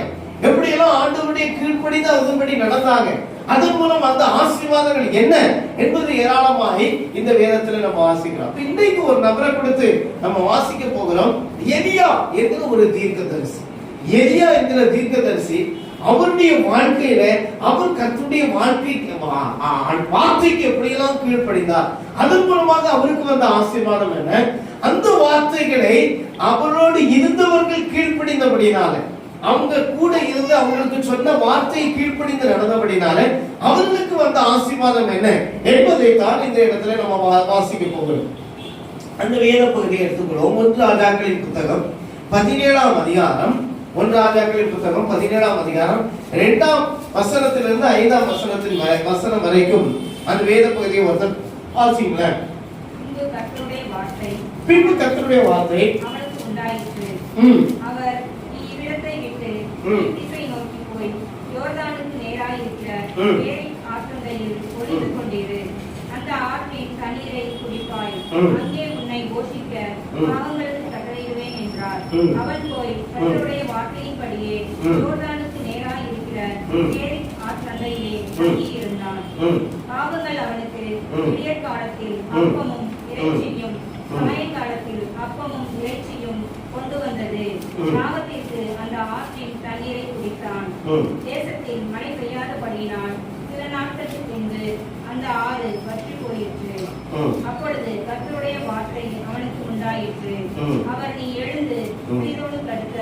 எப்படியெல்லாம் ஆண்டவருடைய கீழ்ப்படிந்து அதன்படி நடந்தாங்க, அதன் மூலம் அந்த ஆசீர்வாதங்கள் என்ன என்பது ஏராளமாய் இந்த வேதத்துல நம்ம வாசிக்கிறோம். இன்றைக்கு ஒரு நபரை கொடுத்து நம்ம வாசிக்க போகிறோம். எலியா என்கிற ஒரு தீர்க்கதரிசி. எலியா என்கிற தீர்க்கதரிசி அவருடைய வாழ்க்கையில அவர் கர்த்தருடைய வார்த்தைக்கு எப்படியெல்லாம் கீழ்ப்படிந்தார், அதன் மூலமாக அவருக்கு வந்த ஆசீர்வாதம் என்ன, அந்த வார்த்தைகளை அவரோடு இருந்தவர்கள் கீழ்ப்படிந்தபடினால, அவங்க கூட இருந்து அவங்களுக்கு சொன்ன வார்த்தையை கீழ்ப்படிந்து நடந்தபடினால அவர்களுக்கு வந்த ஆசீர்வாதம் என்ன என்பதை தான் இந்த இடத்துல நம்ம வாசிக்க போகிறோம். அந்த வேத பகுதியை எடுத்துக்கொள்வோம். 1 ராஜாக்களின் புத்தகம் 17ஆம் அதிகாரம், 1 ராஜாக்களின் புத்தகம் 17ஆம் அதிகாரம் 2ஆம் வசனத்திலிருந்து 5ஆம் வசனம் வரைக்கும் அந்த வேத பகுதியை ஒருத்தர் வாசிங்களேன். பின்பு கர்த்தருடைய வார்த்தை அவனுக்கு உண்டாயிற்று. அவர் இவ்விடத்தை விட்டு திசை நோக்கி போய் யோர்தானுக்கு நேராய் இருக்கிற ஏரிக் ஆற்றங்கரையில் ஒளிந்து கொண்டிரு. அந்த ஆற்றின் தண்ணீரை குடிப்பாய். அங்கே உன்னை போஷிக்க பாவங்களுக்கு கட்டளையிடுவேன் என்றார். அவன் போய் கர்த்தருடைய வார்த்தையின்படியே யோர்தானுக்கு நேராய் இருக்கிற ஏரிக் ஆற்றங்கரையிலே தங்கியிருந்தான். பாவங்கள் அவனுக்கு விடியற் காலத்தில் அப்பமும் இறைச்சியும் சமயக்காலத்தில் அப்பமும் இறைச்சியும் கொண்டு வந்தது. கிராமத்திற்கு அந்த ஆற்றின் தண்ணீரை குடித்தான். தேசத்தில் மழை பெய்யாதபடியினால் சில நாட்களுக்கு பின்பு அந்த ஆறு வற்றி போயிற்று. அப்பொழுது கர்த்தருடைய வார்த்தை அவனுக்கு உண்டாயிற்று. அவர், நீ எழுந்து சீதோனுக்கு அடுத்த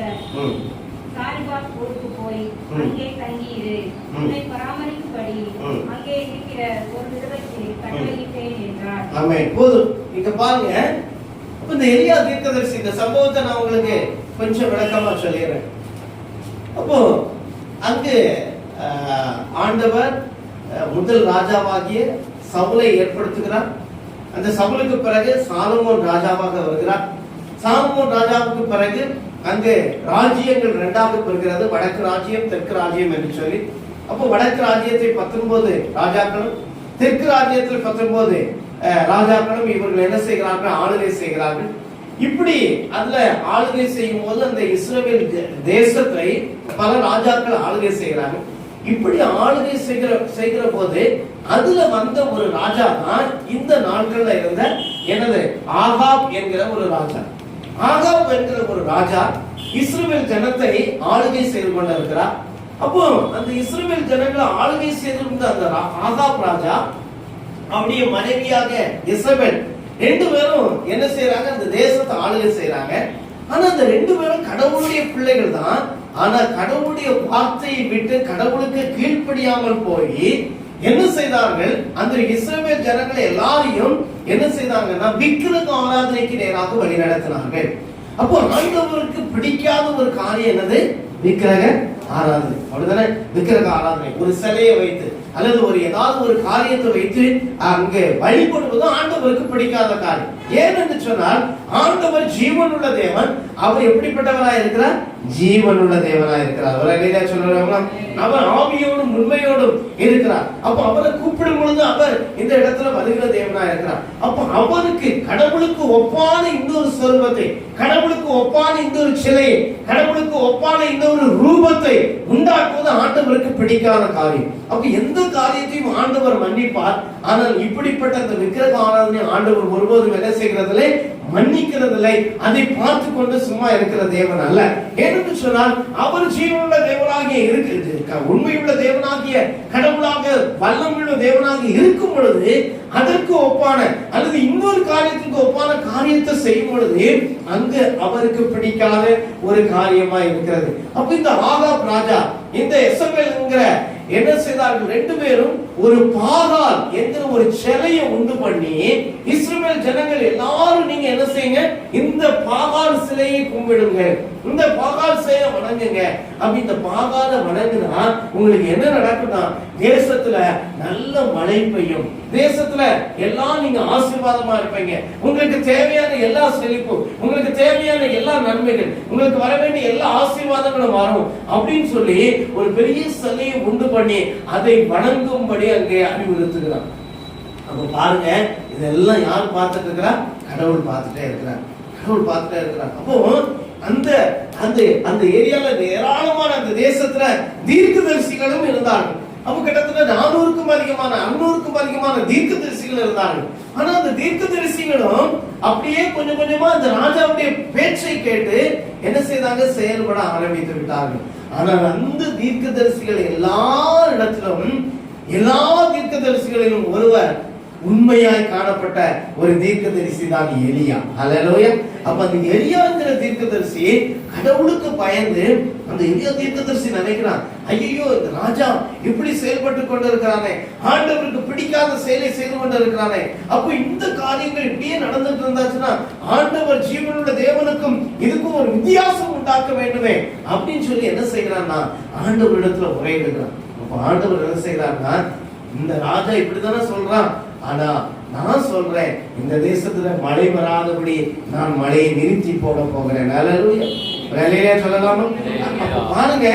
சாரிபாத் ஊருக்கு போய் அங்கே தங்கியிரு. உன்னை பராமரிக்கும்படி அங்கே இருக்கிற ஒரு விதவைக்கு கட்டளையிட்டேன் என்றார். ஆமென். போதும். இங்க பாருங்க. இந்த எலியா தீர்க்கதரிசி இந்த சம்பவத்தை நான் உங்களுக்கு கொஞ்சம் விளக்கமா சொல்லிடுறேன். அப்போ அங்கு ஆண்டவர் முதல் ராஜாவாகிய சவுலை ஏற்படுத்துகிறார். அந்த சவுலுக்கு பிறகு சாலமோன் ராஜாவாக வருகிறார். சாலமோன் ராஜாவுக்கு பிறகு அங்கு ராஜ்யங்கள் 2ஆக பிரிகிறது, வடக்கு ராஜ்யம் தெற்கு ராஜ்யம் என்று சொல்லி. அப்போ வடக்கு ராஜ்யத்தை 19 ராஜாக்களும், தெற்கு ராஜ்யத்தில் 19 ராஜாக்களும் இவர்கள் என்ன செய்கிறார்கள்? ஆளுகை செய்கிறார்கள். இப்படி அதுல ஆளுகை செய்யும் போது அந்த இஸ்ரவேல் தேசத்தை பல ராஜாக்கள் ஆளுகை செய்கிறார்கள். இப்படி ஆளுகை செய்கிற போது அதுல வந்த ஒரு ராஜா தான் இந்த நாட்கள்ல இருந்த எனது ஆகாப் என்கிற ஒரு ராஜா. ஆகாப் என்கிற ஒரு ராஜா இஸ்ரவேல் ஜனத்தை ஆளுகை செய்து கொண்டிருக்கிறார். அப்போ அந்த இஸ்ரவேல் ஜனங்களை ஆளுகை செய்திருந்த அந்த ஆகாப் ராஜா அவருடைய மனைவியாக இசபெல் 2 பேரும் என்ன செய்யறாங்க? அந்த தேசத்தை ஆளுகை செய்யறாங்க. ஆனா அந்த 2 பேரும் கடவுளுடைய பிள்ளைகள் தான். ஆனா கடவுளுடைய வார்த்தையை விட்டு கடவுளுக்கு கீழ்ப்படியாமல் போய் என்ன செய்தார்கள்? அந்த இஸ்ரவேல் ஜனங்களை எல்லாரையும் என்ன செய்தாங்கன்னா விக்கிரக ஆராதனைக்கு நேராக வழி நடத்தினார்கள். அப்போ ஆண்டவருக்கு பிடிக்காத ஒரு காரியம் என்னது? விக்கிரக ஆராதனை, அப்படிதானே? விக்கிரக ஆராதனை, ஒரு சிலையை வைத்து அல்லது ஒரு ஏதாவது ஒரு காரியத்தை வைத்து அங்கே வழிபடுவதும் ஆண்டவருக்கு பிடிக்காத காரியம். ஏனென்று சொன்னால் ஆண்டவர் ஜீவனுள்ள தேவன். அவர் எப்படிப்பட்டவராய் இருக்கிறார்? ஜீவனுள்ள தேவனாய் இருக்கிறார். அவர் ஆவியோடும் உண்மையோடும் இருக்கிறார். அப்ப அவரை கூப்பிடும் பொழுது அவர் இந்த இடத்துல வருகிற தேவனாய் இருக்கிறார். அப்ப அவருக்கு கடவுளுக்கு ஒப்பான இன்னொரு சொரூபத்தை, கடவுளுக்கு ஒப்பான இன்னொரு சிலையை, கடவுளுக்கு ஒப்பான இன்னொரு ரூபத்தை உண்டாக்குவது ஆண்டவருக்கு பிடிக்காத காரியம். அப்ப எந்த காரியத்தையும் ஆண்டவர் மன்னிப்பார். ஆனால் இப்படிப்பட்ட அந்த விக்கிரக ஆராதனை ஆண்டவர் ஒருபோதும் என்ன செய்கிறதில்லை? மன்னிக்கிறதில்லை. அதை பார்த்து கொண்டு சும்மா இருக்கிற தேவன் அல்ல. ஏனென்று சொன்னால் அவர் ஜீவனுள்ள தேவனாகிய இருக்கிறது, உண்மையுள்ள தேவனாகிய கடவுளாக வல்லமுள்ள தேவனாக இருக்கும் பொழுது அதற்கு ஒப்பான அல்லது இன்னொரு காரியத்துக்கு ஒப்பான காரியத்தை செய்யும் பொழுது அங்கு அவருக்கு பிடிக்காத ஒரு காரியமா இருக்கிறது. அப்ப இந்த ஆகாப் ராஜா இந்த எசபேல் என்கிற என்ன செய்தார்கள்? ரெண்டு பேரும் ஒரு பாகால் என்கிற ஒரு சிலையை உண்டு பண்ணி இஸ்ரவேல் ஜனங்கள் எல்லாரும் நீங்க என்ன செய்யுங்க? இந்த பாகால் சிலையை கும்பிடுங்க, இந்த பாகால் சிலையை வணங்குங்க. அப்படி இந்த பாகால வணங்குனா உங்களுக்கு என்ன நடக்கும்னா தேசத்துல நல்ல மழை பெய்யும், தேசத்துல எல்லாம் நீங்க ஆசீர்வாதமா இருப்பீங்க, உங்களுக்கு தேவையான எல்லா செழிப்பும், உங்களுக்கு தேவையான எல்லா நன்மைகள், உங்களுக்கு வர வேண்டிய எல்லா ஆசீர்வாதங்களும் வரும் அப்படின்னு சொல்லி ஒரு பெரிய சிலையை உண்டு பண்ணி அதை வணங்கும்படி அங்கே அறிவுறுத்துகிறார். அப்ப பாருங்க, இதெல்லாம் யார் பார்த்துட்டு இருக்கிறா? கடவுள் பார்த்துட்டே இருக்கிறார், கடவுள் பார்த்துட்டே இருக்கிறார். அப்போ அந்த அந்த அந்த ஏரியால ஏராளமான அந்த தேசத்துல தீர்க்கதரிசிகளும் இருந்தார்கள். அப்ப கிட்டத்தட்ட 400க்கும் அதிகமான 600க்கும் அதிகமான தீர்க்கதரிசிகள் இருந்தார்கள். ஆனா அந்த தீர்க்கதரிசிகளும் அப்படியே கொஞ்சம் கொஞ்சமா அந்த ராஜாவுடைய பேச்சை கேட்டு என்ன செய்தாங்க? செயல்பட ஆரம்பித்து விட்டார்கள். ஆனால் அந்த தீர்க்கதரிசிகள் எல்லா இடத்திலும், எல்லா தீர்க்கதரிசிகளிலும் ஒருவர் உண்மையாய் காணப்பட்ட ஒரு தீர்க்கதரிசி தான் எலியா. ஹல்லேலூயா. அப்ப அந்த எலியாங்கிற தீர்க்கதரிசி கடவுளுக்கு பயந்து அந்த எலியா தீர்க்கதரிசி நினைக்கிறான், ஐயோ இந்த ராஜா இப்படி செயல்பட்டு கொண்டு இருக்கிறானே, ஆண்டவருக்கு பிடிக்காத செயலை செய்து கொண்டு இருக்கிறானே, அப்ப இந்த காரியங்கள் இப்படியே நடந்துட்டு இருந்தாச்சுன்னா ஆண்டவர் ஜீவனுள்ள தேவனுக்கும் இதுக்கும் ஒரு வித்தியாசம் உண்டாக்க வேண்டுமே அப்படின்னு சொல்லி என்ன செய்யறான்னா ஆண்டவரிடத்துல முறையிடுகிறான். அப்ப ஆண்டவர் என்ன செய்யறாருன்னா, இந்த ராஜா இப்படித்தானே சொல்றான், ஆனா நான் சொல்றேன் இந்த தேசத்துல மழை வராதபடி நான் மழையை நிறுத்தி போட போகிறேன். சொல்லலாமா? பாருங்க,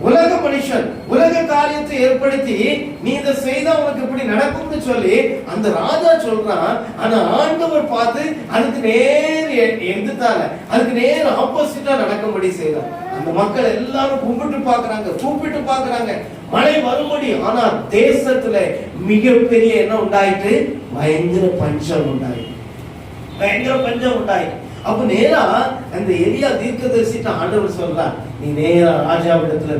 உலக மனுஷன் உலக காரியத்தை ஏற்படுத்தி நீ இதை செய்தா உனக்கு இப்படி நடக்கும்னு சொல்லி அந்த ராஜா சொல்றான். ஆனா ஆண்டவர் பார்த்து அதுக்கு நேர் எதிர்த்தால, அதுக்கு நேர் ஆப்போசிட்டா நடக்கும்படி செய்யறான். அந்த மக்கள் எல்லாரும் கூப்பிட்டு பாக்குறாங்க மழை வரும்படி. ஆனா தேசத்துல மிகப்பெரிய என்ன உண்டாயிட்டு? பயங்கர பஞ்சம் உண்டாயிட்டு. அப்ப நேரா அந்த எலியா தீர்க்கதரிசிட்ட ஆண்டவர் சொல்றார், நீ நேரா ராஜாவிடத்துல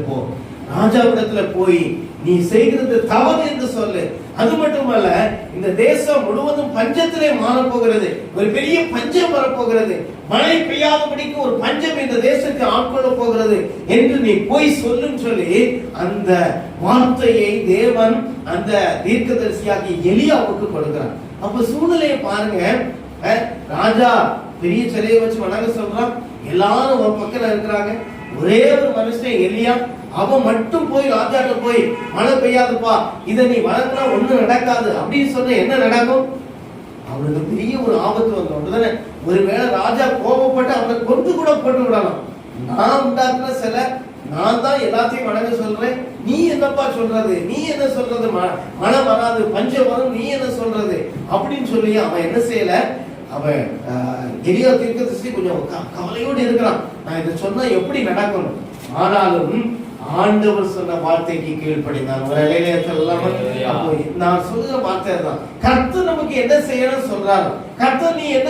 போய் நீ செய்கிறது தவறு என்று சொல்லு. அது மட்டுமல்ல, இந்த தேசம் முழுவதும் பஞ்சத்திலே மாறப்போகிறது, ஒரு பெரிய பஞ்சம் வரப்போகிறது, மழை பெய்யாதபடிக்கு ஒரு பஞ்சம் இந்த தேசத்தை ஆட்கொள்ள போகிறது என்று நீ போய் சொல்லுன்னு சொல்லி அந்த வார்த்தையை தேவன் அந்த தீர்க்கதரிசியாகி எலியாவுக்கு கொடுக்கிறார். அப்ப சூழ்நிலையை பாருங்க, ராஜா பெரிய சிலையை வச்சு வணங்க சொல்றான், எல்லாரும் ஒரு பக்கம் இருக்கிறாங்க. ஒரே ஒரு மனுஷன் எலியா, அவன் மட்டும் போய் ராஜாட்ட போய் மழை பெய்யாதுப்பா, இதை நீ வணங்கினா ஒண்ணு நடக்காது அப்படின்னு சொன்ன என்ன நடக்கும்? அவனுக்கு பெரிய ஒரு ஆபத்து வந்து ஒருவேளை ராஜா கோபப்பட்டு அவனை கொண்டு கூட போட்டு விடலாம். நான் உண்டாக்குன சிலை, நான் தான் எல்லாத்தையும் வணங்க சொல்றேன், நீ என்னப்பா சொல்றது, நீ என்ன சொல்றது, மழை வராது பஞ்சம் வரும், நீ என்ன சொல்றது அப்படின்னு சொல்லி அவன் என்ன செய்யல. அவன் எலியா தீர்க்கதரிசி கொஞ்சம் கவலையோடு இருக்கிறான், நான் இதை சொன்னா எப்படி நடக்கணும். ஆனாலும் ஆண்டவர் சொன்ன வார்த்தைக்கு கீழ்ப்படிந்தான். அப்போ நான் சொல்ற வார்த்தை தான், கர்த்தர் நமக்கு என்ன செய்யணும் சொல்றாரு. கர்த்தர் நீ என்ன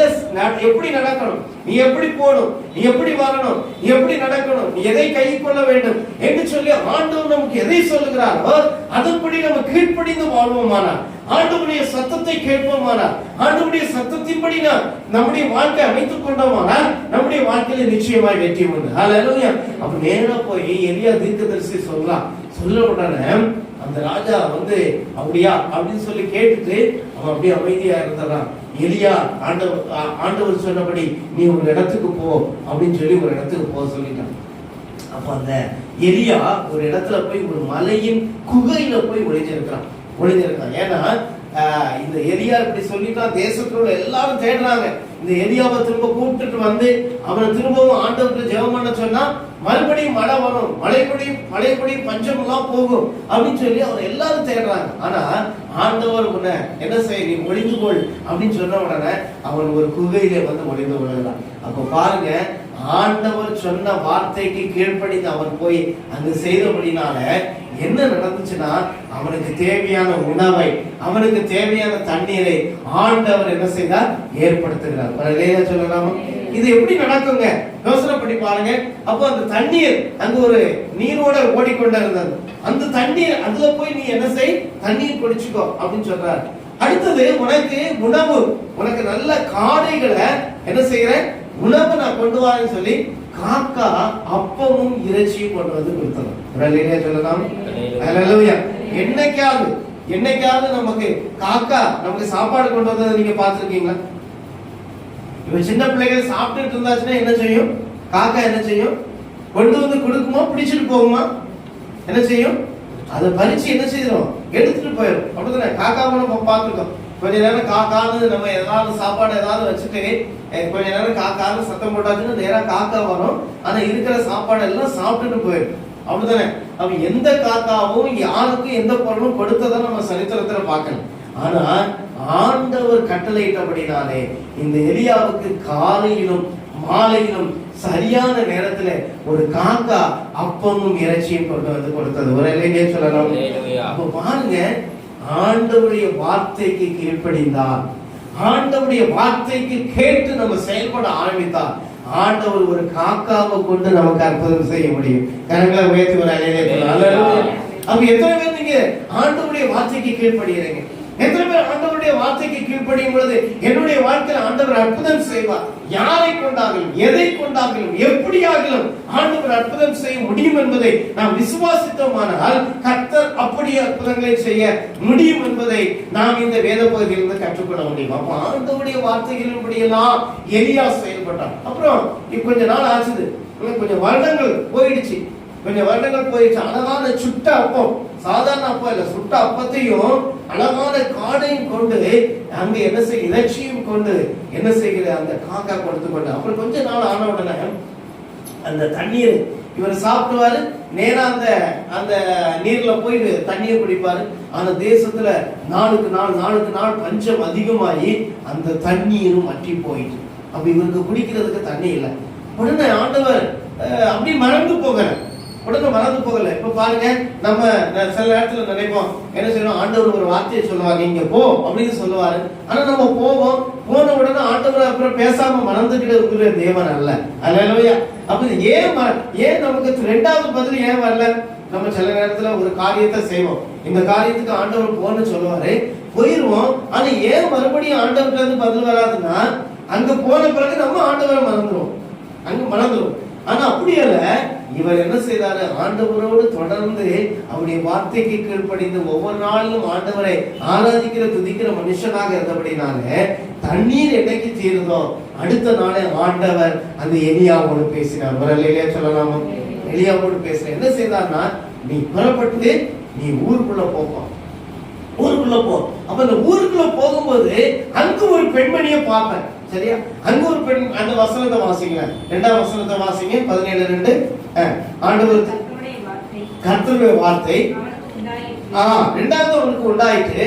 எப்படி நடக்கணும், நீ எப்படி போகணும், நீ எப்படி வரணும், நீ எப்படி நடக்கணும், நீ எதை கை கொள்ள வேண்டும் என்று சொல்லி ஆண்டவர் நமக்கு எதை சொல்லுகிறாரோ அதன்படி நம்ம கீழ்ப்படிந்து வாழ்வோமானா, ஆண்டவருடைய சத்தத்தை கேட்போமானா, ஆண்டவருடைய சத்தத்தின்படி நம்முடைய வாழ்க்கை அமைத்துக் கொண்டோமானா நம்முடைய வாழ்க்கையில நிச்சயமாய் வெற்றி உண்டு. ஹல்லேலூயா. அப்ப நேரா போய் எலியா தீர்க்கதரிசி சொல்லலாம். சொல்ல உடனே அந்த ராஜா வந்து அப்படியா அப்படின்னு சொல்லி கேட்டுட்டு அவன் அப்படியே அமைதியா இருந்தான். எலியா ஆண்டவர் சொன்னபடி நீ ஒரு இடத்துக்கு போ அப்படின்னு சொல்லி ஒரு இடத்துக்கு போக சொல்லிட்டான். அப்ப அந்த எலியா ஒரு இடத்துல போய் ஒரு மலையின் குகையில போய் ஒளிஞ்சிருக்கான். ஏன்னா இந்த எலியா இப்படி சொல்லிட்டான், தேசத்துல உள்ள எல்லாரும் தேடுறாங்க. இந்த எலியாவை திரும்ப கூப்பிட்டுட்டு வந்து அவனை திரும்பவும் ஆண்டவருக்கு ஜெபம் பண்ண சொன்னா மறுபடியும் மழை வரும், மழைப்படியும் பஞ்சம் எல்லாம் போகும் அப்படின்னு சொல்லி அவர் எல்லாரும் தேடுறாங்க. ஆனா ஆண்டவர் உன்னை என்ன செய்ய, நீ ஒளிந்து கொள் அப்படின்னு சொன்ன உடனே அவன் ஒரு குகையிலே வந்து ஒளிந்து கொள்ளலாம். அப்ப பாருங்க, ஆண்டவர் சொன்ன வார்த்தைக்கு கீழ்ப்படிந்து அவன் போய் அங்கு செய்தபடினால என்ன நடந்துச்சுன்னா, அவனுக்கு தேவையான உணவை, அவனுக்கு தேவையான தண்ணீரை ஆண்டவர் என்ன செய்தார், ஏற்படுத்துகிறார். சொல்லலாமா? இது எப்படி நடக்குங்க, யோசனை பண்ணி பாருங்க. அப்போ அந்த தண்ணீர் அங்க ஒரு நீரோட ஓடிக்கொண்டே இருந்தது. அந்த தண்ணீர் அதுல போய் நீ என்ன செய், தண்ணீர் குடிச்சுக்கோ அப்படின்னு சொல்றாரு. அடுத்தது, உனக்கு உணவு, உனக்கு நல்ல காடைகளை என்ன செய்யற உணவு நான் கொண்டு வரேன்னு சொல்லி காக்கா அப்பமும் இறைச்சியும் கொண்டு வந்து கொடுத்தது. சொல்லலாம். என்னைக்காவது நமக்கு காக்கா நமக்கு சாப்பாடு கொண்டு வந்ததை நீங்க பார்த்திருக்கீங்களா? இப்ப சின்ன பிள்ளைகள் சாப்பிட்டுட்டு இருந்தாச்சுன்னா என்ன செய்யும், காக்கா என்ன செய்யும், கொண்டு வந்து கொடுக்குமா, பிடிச்சிட்டு போகுமா, என்ன செய்யும், அதை பறிச்சு என்ன செய்யணும், எடுத்துட்டு போயிடும். அப்படித்தானே காக்காவை நம்ம பார்த்துருக்கோம். கொஞ்ச நேரம் காக்கான்னு நம்ம ஏதாவது சாப்பாடு ஏதாவது வச்சுட்டு கொஞ்ச நேரம் காக்கான்னு சத்தம் போட்டாச்சுன்னா நேரா காக்கா வரும். ஆனா இருக்கிற சாப்பாடு எல்லாம் சாப்பிட்டுட்டு போயிடும். அப்படித்தானே? அப்ப எந்த காக்காவும் யாருக்கும் எந்த பொருளும் கொடுத்ததை நம்ம சரித்திரத்துல பார்க்கணும். ஆனா ஆண்டவர் கட்டளையிட்டபடினாலே இந்த எலியாவுக்கு காலையிலும் மாலையிலும் சரியான நேரத்துல ஒரு காக்கா அப்பமும் இறைச்சியும் கொண்டு வந்து கொடுத்தது. ஒரு இல்லையே சொல்லலாம். அப்ப பாருங்க, ஆண்டவருடைய வார்த்தைக்கு கீழ்ப்படிந்தார், ஆண்டவருடைய வார்த்தைக்கு கேட்டு நம்ம செயல்பட ஆரம்பித்தார், ஆண்டவர் ஒரு காக்காவை கொண்டு நமக்கு அற்புதம் செய்ய முடியும். கரங்களை உயர்த்தி ஒரு அப்ப எத்தனை பேர் நீங்க ஆண்டவருடைய வார்த்தைக்கு கீழ்ப்படுகிறீங்க? எத்தனை பேர் ஆண்டவருடைய வார்த்தைக்கு கீழ்ப்படியும் பொழுது என்னுடைய வாழ்க்கையில் ஆண்டவர் அற்புதம் செய்வார்? யாரை கொண்டாகலும், எதை கொண்டாகலும், எப்படியாகலும் ஆண்டவர் அற்புதம் செய்ய முடியும் என்பதை நாம் விசுவாசித்தோமானால் கர்த்தர் அப்படியே அற்புதங்களை செய்ய முடியும் என்பதை நாம் இந்த வேத பகுதியிலிருந்து கற்றுக்கொள்ள முடியும். அப்ப ஆண்டவருடைய வார்த்தைகளின்படியெல்லாம் எலியா செயல்பட்டார். அப்புறம் கொஞ்ச நாள் ஆச்சுது, கொஞ்சம் வருடங்கள் போயிடுச்சு. அழகான சுட்ட அப்பம், சாதாரண அப்பம் இல்ல, சுட்ட அப்பத்தையும் அழகான காடையும் கொண்டு அங்க என்ன செய்ய, இறைச்சியும் கொண்டு என்ன செய்கிற அந்த காக்கா கொடுத்து கொண்டு, அப்புறம் கொஞ்ச நாள் ஆன உடனே அந்த தண்ணீர் இவர் சாப்பிடுவாரு, நேரா அந்த நீர்ல போய் தண்ணியை குடிப்பாரு. ஆனா தேசத்துல நாளுக்கு நாள் பஞ்சம் அதிகமாகி அந்த தண்ணீரும் வற்றி போயிட்டு, அப்ப இவருக்கு குடிக்கிறதுக்கு தண்ணி இல்லை. உடனே ஆண்டவர் அப்படி மறந்து போகல. இப்ப பாருங்க, நம்ம சில நேரத்துல நினைப்போம், என்ன செய்யணும், ஆண்டவர் ஒரு வார்த்தையை சொல்லுவாங்க, இங்க போ அப்படின்னு சொல்லுவாரு. ஆனா நம்ம போன உடனே ஆண்டவர் அப்புறம் பேசாம மறந்துகிட்டு இருக்கிற தேவன் அல்ல. அல்லேலூயா. அப்ப ஏன் நமக்கு ரெண்டாவது பதில் ஏன் வரல? நம்ம சில நேரத்துல ஒரு காரியத்தை செய்வோம், இந்த காரியத்துக்கு ஆண்டவர் போன்னு சொல்லுவாரு, போயிருவோம். ஆனா ஏன் மறுபடியும் ஆண்டவர்கிட்ட இருந்து பதில் வராதுன்னா, அங்க போன பிறகு நம்ம ஆண்டவரை மறந்துடும். ஆனா அப்படி அல்ல, இவர் என்ன செய்தாரு, ஆண்டவரோடு தொடர்ந்து அவருடைய வார்த்தைக்கு கீழ்ப்படிந்து ஒவ்வொரு நாளும் ஆண்டவரை ஆராதிக்கிற துதிக்கிற மனுஷனாக இருந்தபடினால தண்ணீர் என்னைக்கு தீருதோ அடுத்த நாளே ஆண்டவர் அந்த எலியாவோடு பேசினார். வரலையே சொல்லலாமா? எலியாவோடு பேசினார். என்ன செய்தார்னா, நீ புறப்பட்டு நீ ஊருக்குள்ள போ. அப்ப அந்த ஊருக்குள்ள போகும்போது அங்கு ஒரு பெண்மணியை பார்ப்பேன். சரியா? அங்க ஒரு பெண், அந்த வசனத்தை வாசிங்க, 2ஆம் வசனத்தை வாசிங்க, 17:2. ஆண்டவர் கர்த்தருடைய வார்த்தை இரண்டாவது அவனுக்கு உண்டாயிற்று,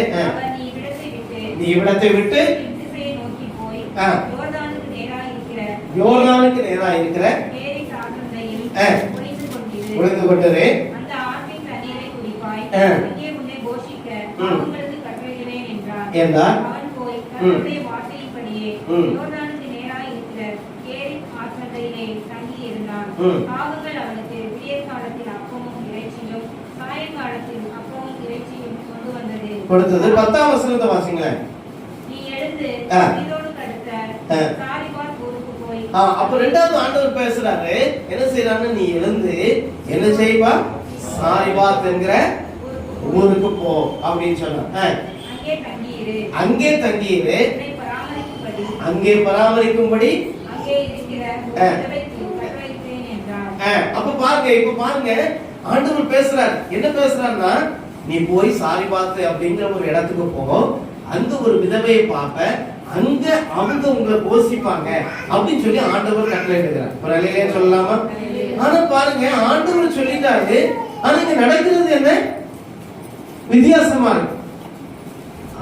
நீ இவ்விடத்தை விட்டு யோர்தானுக்கு நேராக இருக்கிற ஒளிந்து கொண்டது என்றார். யோர்தானுக்கு நேராய் இருக்கிற கேரித் ஆற்றங்கரையிலே தங்கி இருந்தான். பாவங்கள் அவனுக்கு விடியற் காலத்தில் அப்பமும் இறைச்சியும் சாயங்காலத்தில் அப்பமும் இறைச்சியும் கொண்டு வந்தது. கொடுத்தது. 10ஆம் வசனத்தை வாசிங்களேன். நீ எழுந்து இதோடு அடுத்த சாரிபாத் ஊருக்கு போய். அப்ப ரெண்டாவது ஆண்டவர் பேசுறாரு, என்ன செய்யறாரு, நீ எழுந்து என்ன செய்வா, சாரிபாத் என்கிற ஊருக்கு போ அப்படின்னு சொன்னார். அங்கே தங்கியிரு, அங்கே பராமரிக்கும்படி அப்ப பாருங்க, இப்ப பாருங்க ஆண்டவர் பேசுறார். என்ன பேசுறாருன்னா, நீ போய் சாரிபாத் அப்படிங்கிற ஒரு இடத்துக்கு போ, அங்க ஒரு விதவையை பார்ப்ப, அங்க அவங்க உங்களை போஷிப்பாங்க அப்படின்னு சொல்லி ஆண்டவர் கட்டளையிடுகிறார். ஒரு அலையிலே சொல்லலாமா? ஆனா பாருங்க, ஆண்டவர் சொல்லிட்டாரு, ஆனா இங்க நடக்கிறது என்ன வித்தியாசமா இருக்கு.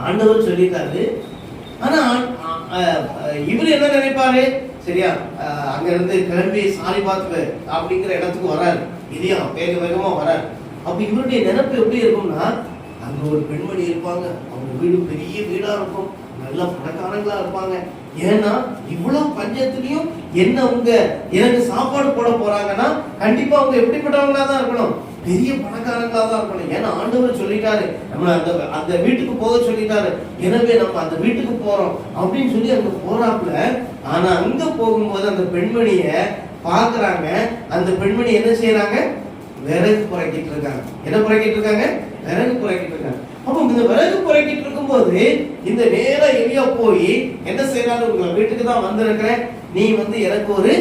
ஆண்டவர் சொல்லிட்டாரு, ஆனா இவர் என்ன நினைப்பாரு, சரியா அங்க இருந்து கிளம்பி சாரிபாத் அப்படிங்கிற இடத்துக்கு வராரு, இல்லையா வேக வேகமா வராரு. அப்ப இவருடைய நினைப்பு எப்படி இருக்கும்னா, அங்க ஒரு பெண்மணி இருப்பாங்க, அவங்க வீடு பெரிய வீடா இருக்கும், நல்ல பணக்காரங்களா இருப்பாங்க. ஏன்னா இவ்வளவு பஞ்சத்திலையும் என்ன அவங்க எனக்கு சாப்பாடு போட போறாங்கன்னா கண்டிப்பா அவங்க எப்படிப்பட்டவங்களா தான் இருக்கணும், பெரிய பணக்காரங்களா தான் இருக்கணும். ஏன்னா ஆண்டவர் சொல்லிட்டாரு, நம்ம அந்த வீட்டுக்கு போக சொல்லிட்டாரு, எனவே நம்ம அந்த வீட்டுக்கு போறோம் அப்படின்னு சொல்லி அங்க போறாப்புல. ஆனா அங்க போகும்போது அந்த பெண்மணிய பாக்குறாங்க. அந்த பெண்மணி என்ன செய்யறாங்க, விறகு புறக்கிட்டு இருக்காங்க. என்ன புறக்கிட்டு இருக்காங்க, விறகு புறக்கிட்டு இருக்காங்க. அப்போ இந்த விறகு புறக்கிட்டு இருக்கும்போது இந்த நேரா எலியா போய் என்ன செய்யறாரு, உங்க வீட்டுக்கு தான் வந்திருக்கிறேன், நீ எனக்கு ஒரு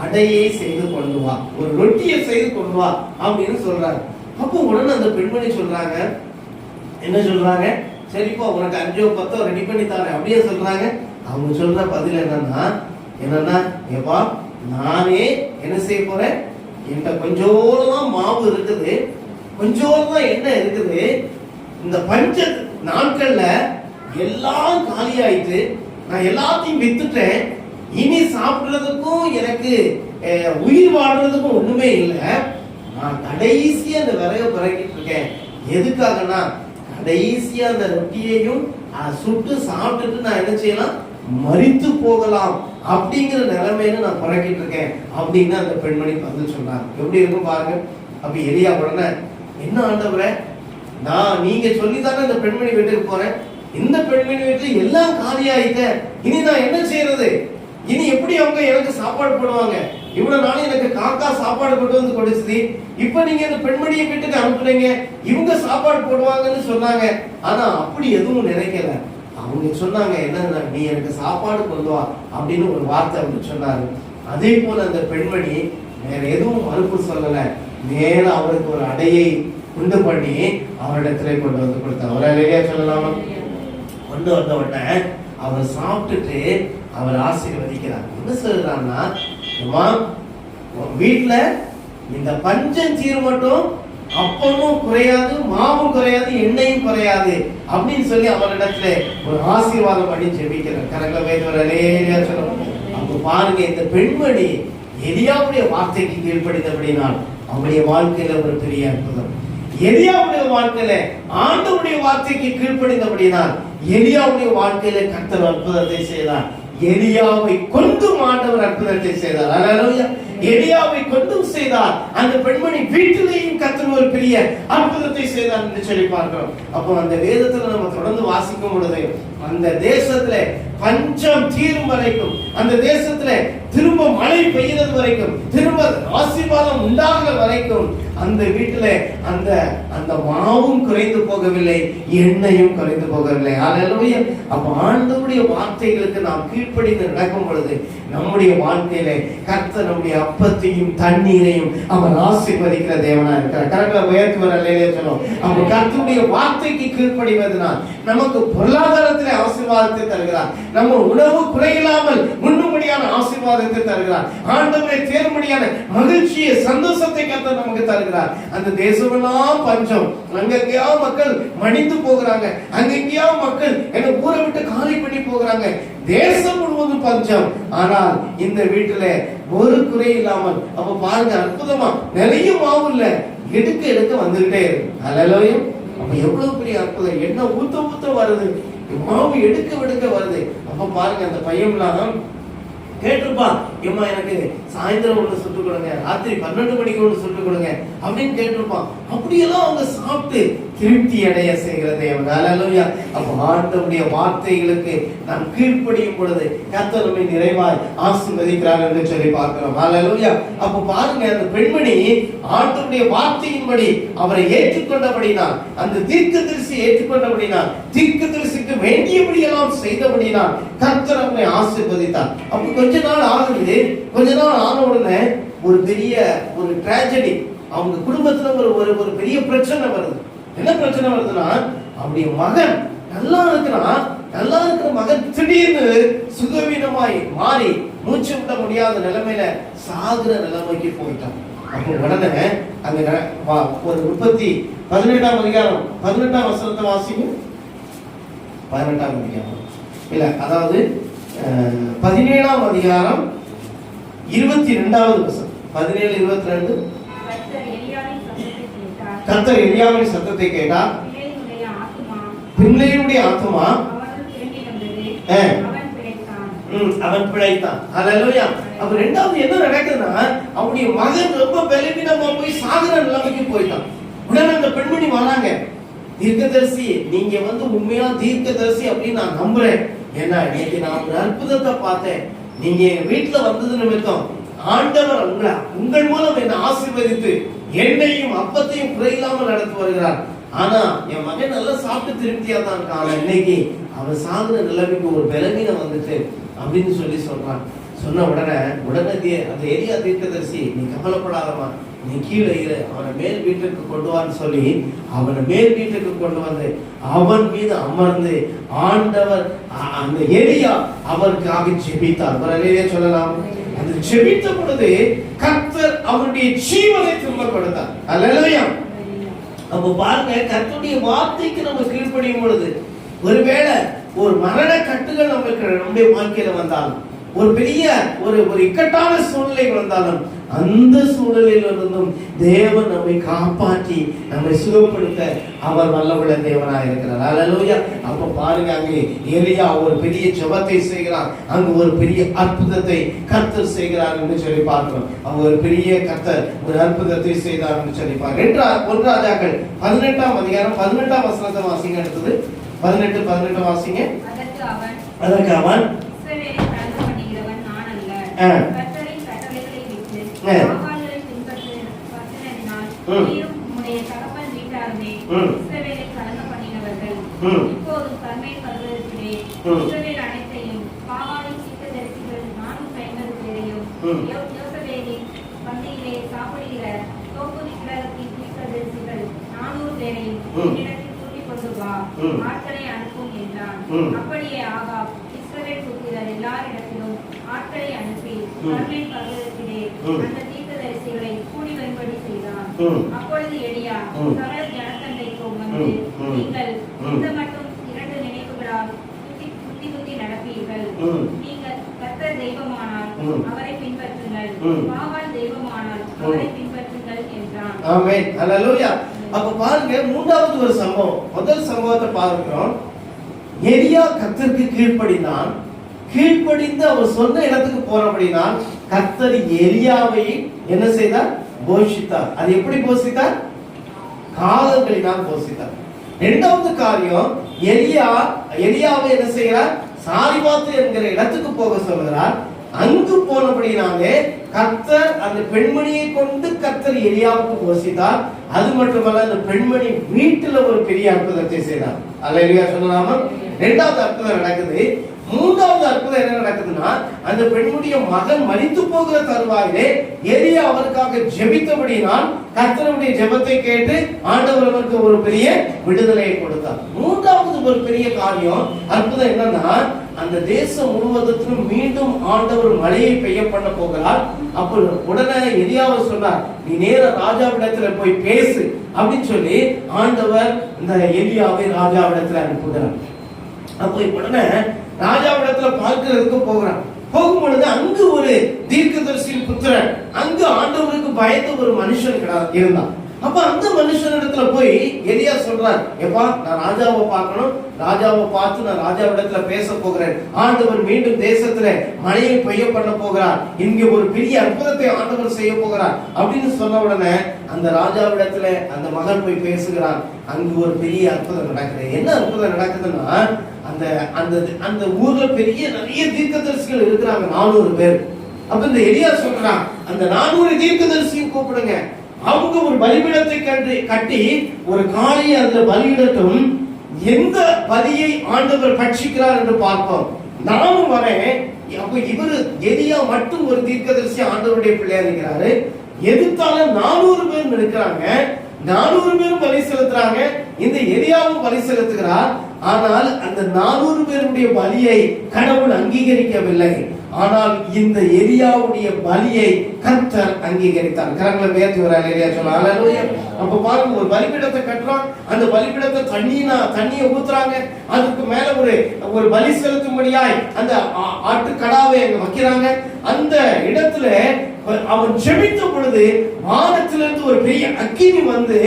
அடையை செய்து கொண்டு வா, ஒரு ரொட்டியை செய்து கொண்டு வா அப்படின்னு சொல்றாரு. அப்போ உடனே அந்த பெண்மணி சொல்றாங்க, என்ன சொல்றாங்க, சரிப்பா உனக்கு 5 10 ரெடி பண்ணி தரேன் அப்படியே சொல்றாங்க. அவங்க சொல்ற பதில் என்னன்னா ஏப்பா நானே என்ன செய்ய போறேன், என்கிட்ட கொஞ்சோடு தான் மாவு இருக்குது, கொஞ்சோடு தான் எண்ணெய் இருக்குது, இந்த பஞ்ச நாட்கள்ல எல்லாம் காலி ஆயிட்டு நான் எல்லாத்தையும் வித்துட்டேன், இனி சாப்பிடுறதுக்கும் எனக்கு உயிர் வாழ்றதுக்கும் ஒண்ணுமே இல்லை, நான் கடைசியா அந்த விறகு பிறகிட்டு இருக்கேன். எதுக்காகனா கடைசியா அந்த ரொட்டியையும் சுட்டு சாப்பிட்டுட்டு நான் என்ன செய்யலாம், மரித்து போகலாம் அப்படிங்கிற நிலைமையில நான் பிறக்கிட்டு இருக்கேன் அப்படின்னு அந்த பெண்மணி பதில் சொன்னாங்க. எப்படி இருக்கும் பாருங்க. அப்ப எலியா உடனே, என்ன ஆண்டவரே, நான் நீங்க சொல்லித்தானே இந்த பெண்மணி வீட்டுக்கு போறேன், இந்த பெண்மணி வீட்டுல எல்லாம் காலியாயிட்ட, இனி நான் என்ன செய்யறது, இனி எப்படி அவங்க எனக்கு சாப்பாடு போடுவாங்க, இவ்வளவு நாள் எனக்கு காக்கா சாப்பாடு கொண்டு வந்து கொடுத்துது, இப்ப நீங்க இந்த பெண்மணியை வீட்டுக்கு அனுப்புறீங்க, இவங்க சாப்பாடு போடுவாங்கன்னு சொன்னாங்க. ஆனா அப்படி எதுவும் நினைக்கல. அவங்க சொன்னாங்க, என்ன நீ எனக்கு சாப்பாடு கொண்டு வா அப்படின்னு ஒரு வார்த்தை அவங்க சொன்னாரு. அதே போல அந்த பெண்மணி வேற எதுவும் மறுப்பு சொல்லல, நேரா அவருக்கு ஒரு அடையை உண்டு பண்ணி அவரிடத்துல கொண்டு வந்து கொடுத்தார். அவரையா சொல்லலாமா? கொண்டு வந்த உடனே அவர் சாப்பிட்டுட்டு அவர் ஆசீர்வதிக்கிறார். என்ன சொல்றாருன்னா, வீட்டுல இந்த பஞ்சம் தீர் மட்டும் அப்பமும் குறையாது, மாவும் குறையாது, எண்ணெயும் குறையாது அப்படின்னு சொல்லி அவரிடத்துல ஒரு ஆசீர்வாதம் பண்ணி ஜெபிக்கிறார். கரங்க வேதவரையா சொல்லணும். அப்ப பாருங்க, இந்த பெண்மணி எலியாவுடைய வார்த்தைக்கு கீழ்ப்படித்தபடினால் அவருடைய வாழ்க்கையில ஒரு பெரிய அற்புதம். எலியாவுடைய வாழ்க்கையில ஆண்டவருடைய வார்த்தைக்கு கீழ்ப்படித்தபடினால் எலியாவுடைய வாழ்க்கையில கர்த்தர் அற்புதத்தை செய்தார். எலியாவை கொண்டு ஆண்டவர் அற்புதத்தை செய்தார். அல்லேலூயா. எலியாவை கொண்டும் செய்தார். அந்த பெண்மணி வீட்டிலேயும் கர்த்தர் ஒரு பெரிய அற்புதத்தை செய்தார் என்று சொல்லி பார்க்கிறோம். அப்போ அந்த வேதத்துல நம்ம தொடர்ந்து வாசிக்கும் பொழுது அந்த தேசத்துல பஞ்சம் தீரும் வரைக்கும், அந்த தேசத்துல திரும்ப மழை பெய்யறது வரைக்கும், திரும்ப ஆசீர்வாதம் உண்டாகிற வரைக்கும் அந்த வீட்டுல அந்த அந்த மாவும் குறைந்து போகவில்லை, எண்ணெயும் குறைந்து போகவில்லை. அல்லேலூயா. அப்ப ஆண்டவருடைய வார்த்தைகளுக்கு நாம் கீழ்ப்படிந்து நடக்கும் பொழுது நம்முடைய வாழ்க்கையில கர்த்தர் நம்முடைய அப்பத்தையும் தண்ணீரையும் அவர் ஆசீர்வதிக்கிற தேவனா இருக்கிறார். கரெக்டா உயர்த்துவர். அல்லேலூயா சொல்லுவோம். அப்ப கர்த்தருடைய வார்த்தைக்கு கீழ்ப்படிவதனால் நமக்கு பொருளாதாரத்திலே ஆசீர்வாதத்தை தருகிறார், நம்ம உணவு குறையில்லாமல் உண்ணும்படியான ஆசீர்வாதத்தை தருகிறார், ஆண்டவரை தேர்ம்படியான மகிழ்ச்சியை சந்தோஷத்தை கர்த்தர் நமக்கு தருகிறார். அந்த தேசமெல்லாம் பஞ்சம், அங்கங்கேயா மக்கள் மடிந்து போகிறாங்க, அங்கங்கேயா மக்கள் என்ன ஊரை விட்டு காலி பண்ணி போகிறாங்க, தேசம் முழுவதும் பஞ்சம். ஆனால் இந்த வீட்டுல ஒரு குறை இல்லாமல், அப்ப பாருங்க அற்புதமா நிறைய மாவு இல்ல, எடுக்க எடுக்க வந்துகிட்டே இருக்கு. அல்லேலூயா. அப்ப எவ்வளவு பெரிய அற்புதம், என்ன ஊத்த ஊத்த வருது, மாவு எடுக்க எடுக்க வருது. அப்ப பாருங்க அந்த பையன்லாம் கேட்டிருப்பான், ஏம்மா எனக்கு சாயந்தரம் ஒண்ணு சுட்டு கொடுங்க, ராத்திரி 12 மணிக்கு ஒண்ணு சுட்டு கொடுங்க அப்படின்னு கேட்டிருப்பான். அப்படியெல்லாம் அவங்க சாப்பிட்டு திருப்தி அடைய செய்கிற தேவன். அல்லேலூயா. அப்ப ஆண்டவருடைய வார்த்தைகளுக்கு நாம் கீழ்ப்படியும் பொழுது கர்த்தர் நம்மை நிறைவாய் ஆசீர்வதிக்கிறார் என்று சொல்லி பார்க்கிறோம். அல்லேலூயா. அப்ப பாருங்க, அந்த பெண்மணி ஆண்டவருடைய வார்த்தையின்படி அவரை ஏற்றுக்கொண்டபடினால், அந்த தீர்க்கதரிசி ஏற்றுக்கொண்டபடினால், தீர்க்கதரிசிக்கு வேண்டியபடி எல்லாம் செய்தபடினால் கர்த்தர் நம்மை ஆசீர்வதித்தார். அப்ப கொஞ்ச நாள் ஆகுது. கொஞ்ச நாள் ஆன உடனே ஒரு பெரிய ஒரு டிராஜடி, அவங்க குடும்பத்துல ஒரு பெரிய பிரச்சனை வருது. என்ன பிரச்சனை வருதுன்னா, அவருடைய மகன் நல்லா இருக்கிற மகன் திடீர்னு சுகவீனமாய் மாறி மூச்சு விட முடியாத நிலைமையில சாகுற நிலைமைக்கு போயிட்டான். அப்போ உடனே அங்க ஒரு 18ஆம் அதிகாரம் 18ஆம் வசனத்தை வாசிங்க. 18ஆம் அதிகாரம் இல்ல, அதாவது 17ஆம் அதிகாரம் 22வது வசனம். 17:22. கர்த்தர் எலியாவின் சத்தத்தை கேட்டார். பிள்ளையினுடைய ஆத்துமா அவன் பிழைத்தான். ஹல்லேலூயா. அப்ப ரெண்டாவது என்ன நடக்குதுன்னா, அவனுடைய மகன் ரொம்ப பலவீனமா போய் சாகுற நிலைமைக்கு போயிட்டான். உடனே அந்த பெண்மணி வராங்க, தீர்க்கதரிசி, நீங்க உண்மையா தீர்க்கதரிசி அப்படின்னு நான் நம்புறேன். ஏன்னா இன்னைக்கு நான் ஒரு அற்புதத்தை பார்த்தேன். நீங்க எங்க வீட்டுல வந்தது நிமித்தம் ஆண்டவர் உங்கள் மூலம் என்னை ஆசீர்வதித்து எண்ணெயும் அப்பத்தையும் குறையில்லாமல் நடத்தி வருகிறார். ஆனா என் மகன் நல்லா சாப்பிட்டு திருப்தியா தான் இருக்கான். இன்னைக்கு அவன் சாகுற நிலைமைக்கு ஒரு பலவீனம் வந்துட்டு அப்படின்னு சொல்றான். சொன்ன உடனே அந்த எலியா தீர்க்கதரிசி, நீ கவலைப்படாதமா, நீ கீழே இரு, அவனை மேல் வீட்டுக்கு கொண்டு வான்னு சொல்லி அவனை மேல் வீட்டுக்கு கொண்டு வந்து அவன் மீது அமர்ந்து ஆண்டவர் அந்த எலியா அவருக்காக ஜெபித்தார். வரலையே சொல்லலாம். அந்த ஜெபித்த பொழுது கர்த்தர் அவருடைய ஜீவனை திரும்ப கொடுத்தார். அல்லேலூயா. அப்ப பாருங்க, கர்த்தருடைய வார்த்தைக்கு நம்ம கீழ்ப்படியும் பொழுது ஒருவேளை ஒரு மரண கட்டுகள் நம்முடைய வாழ்க்கையில வந்தாலும், ஒரு பெரிய ஒரு இக்கட்டான சூழ்நிலை வந்தாலும், அந்த சூழ்நிலையிலிருந்தும் தேவன் நம்மை காப்பாற்றி நம்மை சுகப்படுத்த அவர் வல்லமுள்ள தேவனாக இருக்கிறார். அல்லேலூயா. அப்ப பாருங்க, அங்கே எலியா ஒரு பெரிய ஜெபத்தை செய்கிறார், அங்கு ஒரு பெரிய அற்புதத்தை கர்த்தர் செய்கிறார் என்று சொல்லி பார்க்கிறோம். அவங்க ஒரு பெரிய கர்த்தர் ஒரு அற்புதத்தை செய்தார் என்று சொல்லி பார்க்கிறோம். 1 ராஜாக்கள் 18ஆம் அதிகாரம் 18ஆம் வசனத்தை வாசிங்க. அடுத்தது 18 வாசிங்க. அதற்கு அவன் ஆட்களை அனுப்பும் என்றான். அப்படியே ஆகாப் இஸ்ரவேல் புத்திரர் எல்லாரிடத்திலும் ஆட்களை அனுப்பி கர்மேல் பர்வதத்திலே அந்த தீர்க்கதரிசிகளை கூடி வரும்படி செய்தான். அப்பொழுது எலியா சகல ஜனத்தண்டைக்கும் வந்து, நீங்கள் இந்த மட்டும் 2 நினைவுகளால் குத்தி நடப்பீர்கள். நீங்கள் கர்த்தர் தெய்வமானால் அவரை பின்பற்றுங்கள், பாகால் தெய்வமானால் அவரை பின்பற்றுங்கள் என்றான். ஆமென். அல்லேலூயா. அப்ப பாருங்க, மூன்றாவது ஒரு சம்பவம். முதல் சம்பவத்தை பார்க்கிறோம். எலியா கர்த்தருக்கு கீழ்ப்படிந்தான். கீழ்ப்படிந்து அவர் சொன்ன இடத்துக்கு போறபடினால் கர்த்தர் எலியாவை என்ன செய்தார்? போஷித்தார். அது எப்படி போஷித்தார்? காலங்களினால் போஷித்தார். இரண்டாவது காரியம், எலியாவை என்ன செய்கிறார்? சாரிபாத்து என்கிற இடத்துக்கு போக சொல்கிறார். அங்கு போனபடினாலே கர்த்தர் அந்த பெண்மணியை கொண்டு கர்த்தர் எலியாவுக்கு போஷித்தார். அது மட்டுமல்ல, அந்த பெண்மணி வீட்டுல ஒரு பெரிய அற்புதத்தை செய்தார். அல்லேலூயா சொல்லலாமா? இரண்டாவது அற்புதம் நடக்குது. மூன்றாவது அற்புதம் என்ன நடக்குதுன்னா, அந்த பெண்ணுடைய மகன் மரித்து போகிற தருவாயிலே எலியா அவருக்காக ஜெபித்தபடினால் கர்த்தருடைய ஜெபத்தை கேட்டு ஆண்டவர் அவருக்கு ஒரு பெரிய விடுதலையை கொடுத்தார். மூன்றாவது ஒரு பெரிய காரியம் அற்புதம் என்னன்னா, அந்த தேசம் முழுவதற்கும் மீண்டும் ஆண்டவர் மழையை பெய்ய பண்ண போகிறார். அப்போ உடனே எலியாவை சொன்னார், நீ நேர ராஜாவிடத்துல போய் பேசு அப்படின்னு சொல்லி ஆண்டவர் இந்த எலியாவை ராஜாவிடத்துல அனுப்புகிறார். அப்போ உடனே ராஜாவிடத்துல பார்க்கிறதுக்கு போகிறான். போகும் பொழுது அங்கு ஒரு தீர்க்கதரிசியின் புத்திரன், அங்கு ஆண்டவருக்கு பயந்த ஒரு மனுஷன் இருந்தான். அப்ப அந்த மனுஷனிடத்துல போய் எலியா சொல்றார், எப்பா நான் ராஜாவை பார்க்கணும், ராஜாவை பார்த்து நான் ராஜாவிடத்துல பேச போகிறேன். ஆண்டவர் மீண்டும் தேசத்துல மழையை பெய்ய பண்ண போகிறார், இங்க ஒரு பெரிய அற்புதத்தை ஆண்டவர் செய்ய போகிறார் அப்படின்னு சொன்ன உடனே அந்த ராஜாவிடத்துல அந்த மகன் போய் பேசுகிறான். அங்கு ஒரு பெரிய அற்புதம் நடக்குது. என்ன அற்புதம் நடக்குதுன்னா, அந்த அந்த அந்த ஊர்ல நிறைய தீர்க்கதரிசிகள் இருக்கிறாங்க, 400 பேர். அப்ப இந்த எலியா சொல்றான், அந்த 400 தீர்க்கதரிசியும் கூப்பிடுங்க, அவங்க ஒரு பலிபீடத்தை கட்டி ஒரு காளையை அதுல பலியிடட்டும், எந்த பலியை ஆண்டவர் பட்சிக்கிறார் என்று பார்ப்போம். நானும் வரேன், அப்ப இவரு எலியா மட்டும் ஒரு தீர்க்கதரிசி ஆண்டவருடைய பிள்ளையா இருக்கிறாரு. எதிர்த்தாலும் 400 பேர் இருக்கிறாங்க. 400 பேரும் பலி செலுத்துறாங்க. இந்த எலியாவும் பலி செலுத்துகிறார். ஆனால் அந்த 400 பேருடைய பலியை கடவுள் அங்கீகரிக்கவில்லை. ஆனால் இந்த எலியாவுடைய பலியை கர்த்தர் அங்கீகரித்தார். கரங்களை உயர்த்தி ஒரு அல்லேலூயா சொல்லுங்க. அல்லேலூயா. அப்ப பாருங்க, ஒரு பலிபீடத்தை கட்டுறான். அந்த பலிபீடத்தை தண்ணியை ஊத்துறாங்க. அதுக்கு மேல ஒரு பலி செலுத்தும்படியாய் அந்த ஆட்டுக்கடாவை அங்க வைக்கிறாங்க. அந்த இடத்துல அவன் ஜெபித்த பொழுது வானத்திலிருந்து ஒரு பெரிய அக்கினி வந்து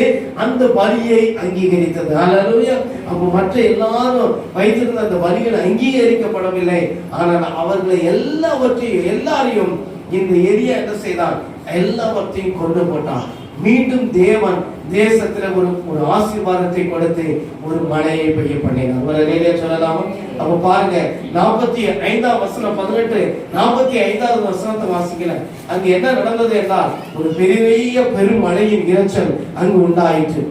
அந்த பலியை அங்கீகரித்தது. அல்லேலூயா. அப்ப மற்ற எல்லாரும் வைத்திருந்த அந்த பலிகள் அங்கீகரிக்கப்படவில்லை. ஆனால் அவர்களை எல்லாரையும் இந்த எலியா என்ன செய்தான்? எல்லாவற்றையும் கொண்டு போட்டான். மீண்டும் தேவன் தேசத்துல ஒரு ஆசீர்வாதத்தை கொடுத்து ஒரு மழையை பெய்ய பண்ணினார். ஒரு நிலையை சொல்லலாமா? அப்ப பாருங்க, 45ஆம் வசனம் 18 45வது வசனத்தை வாசிக்கல. அங்க என்ன நடந்தது என்றால் ஒரு பெரிய பெருமழையின் இரைச்சல் அங்கு உண்டாயிற்று.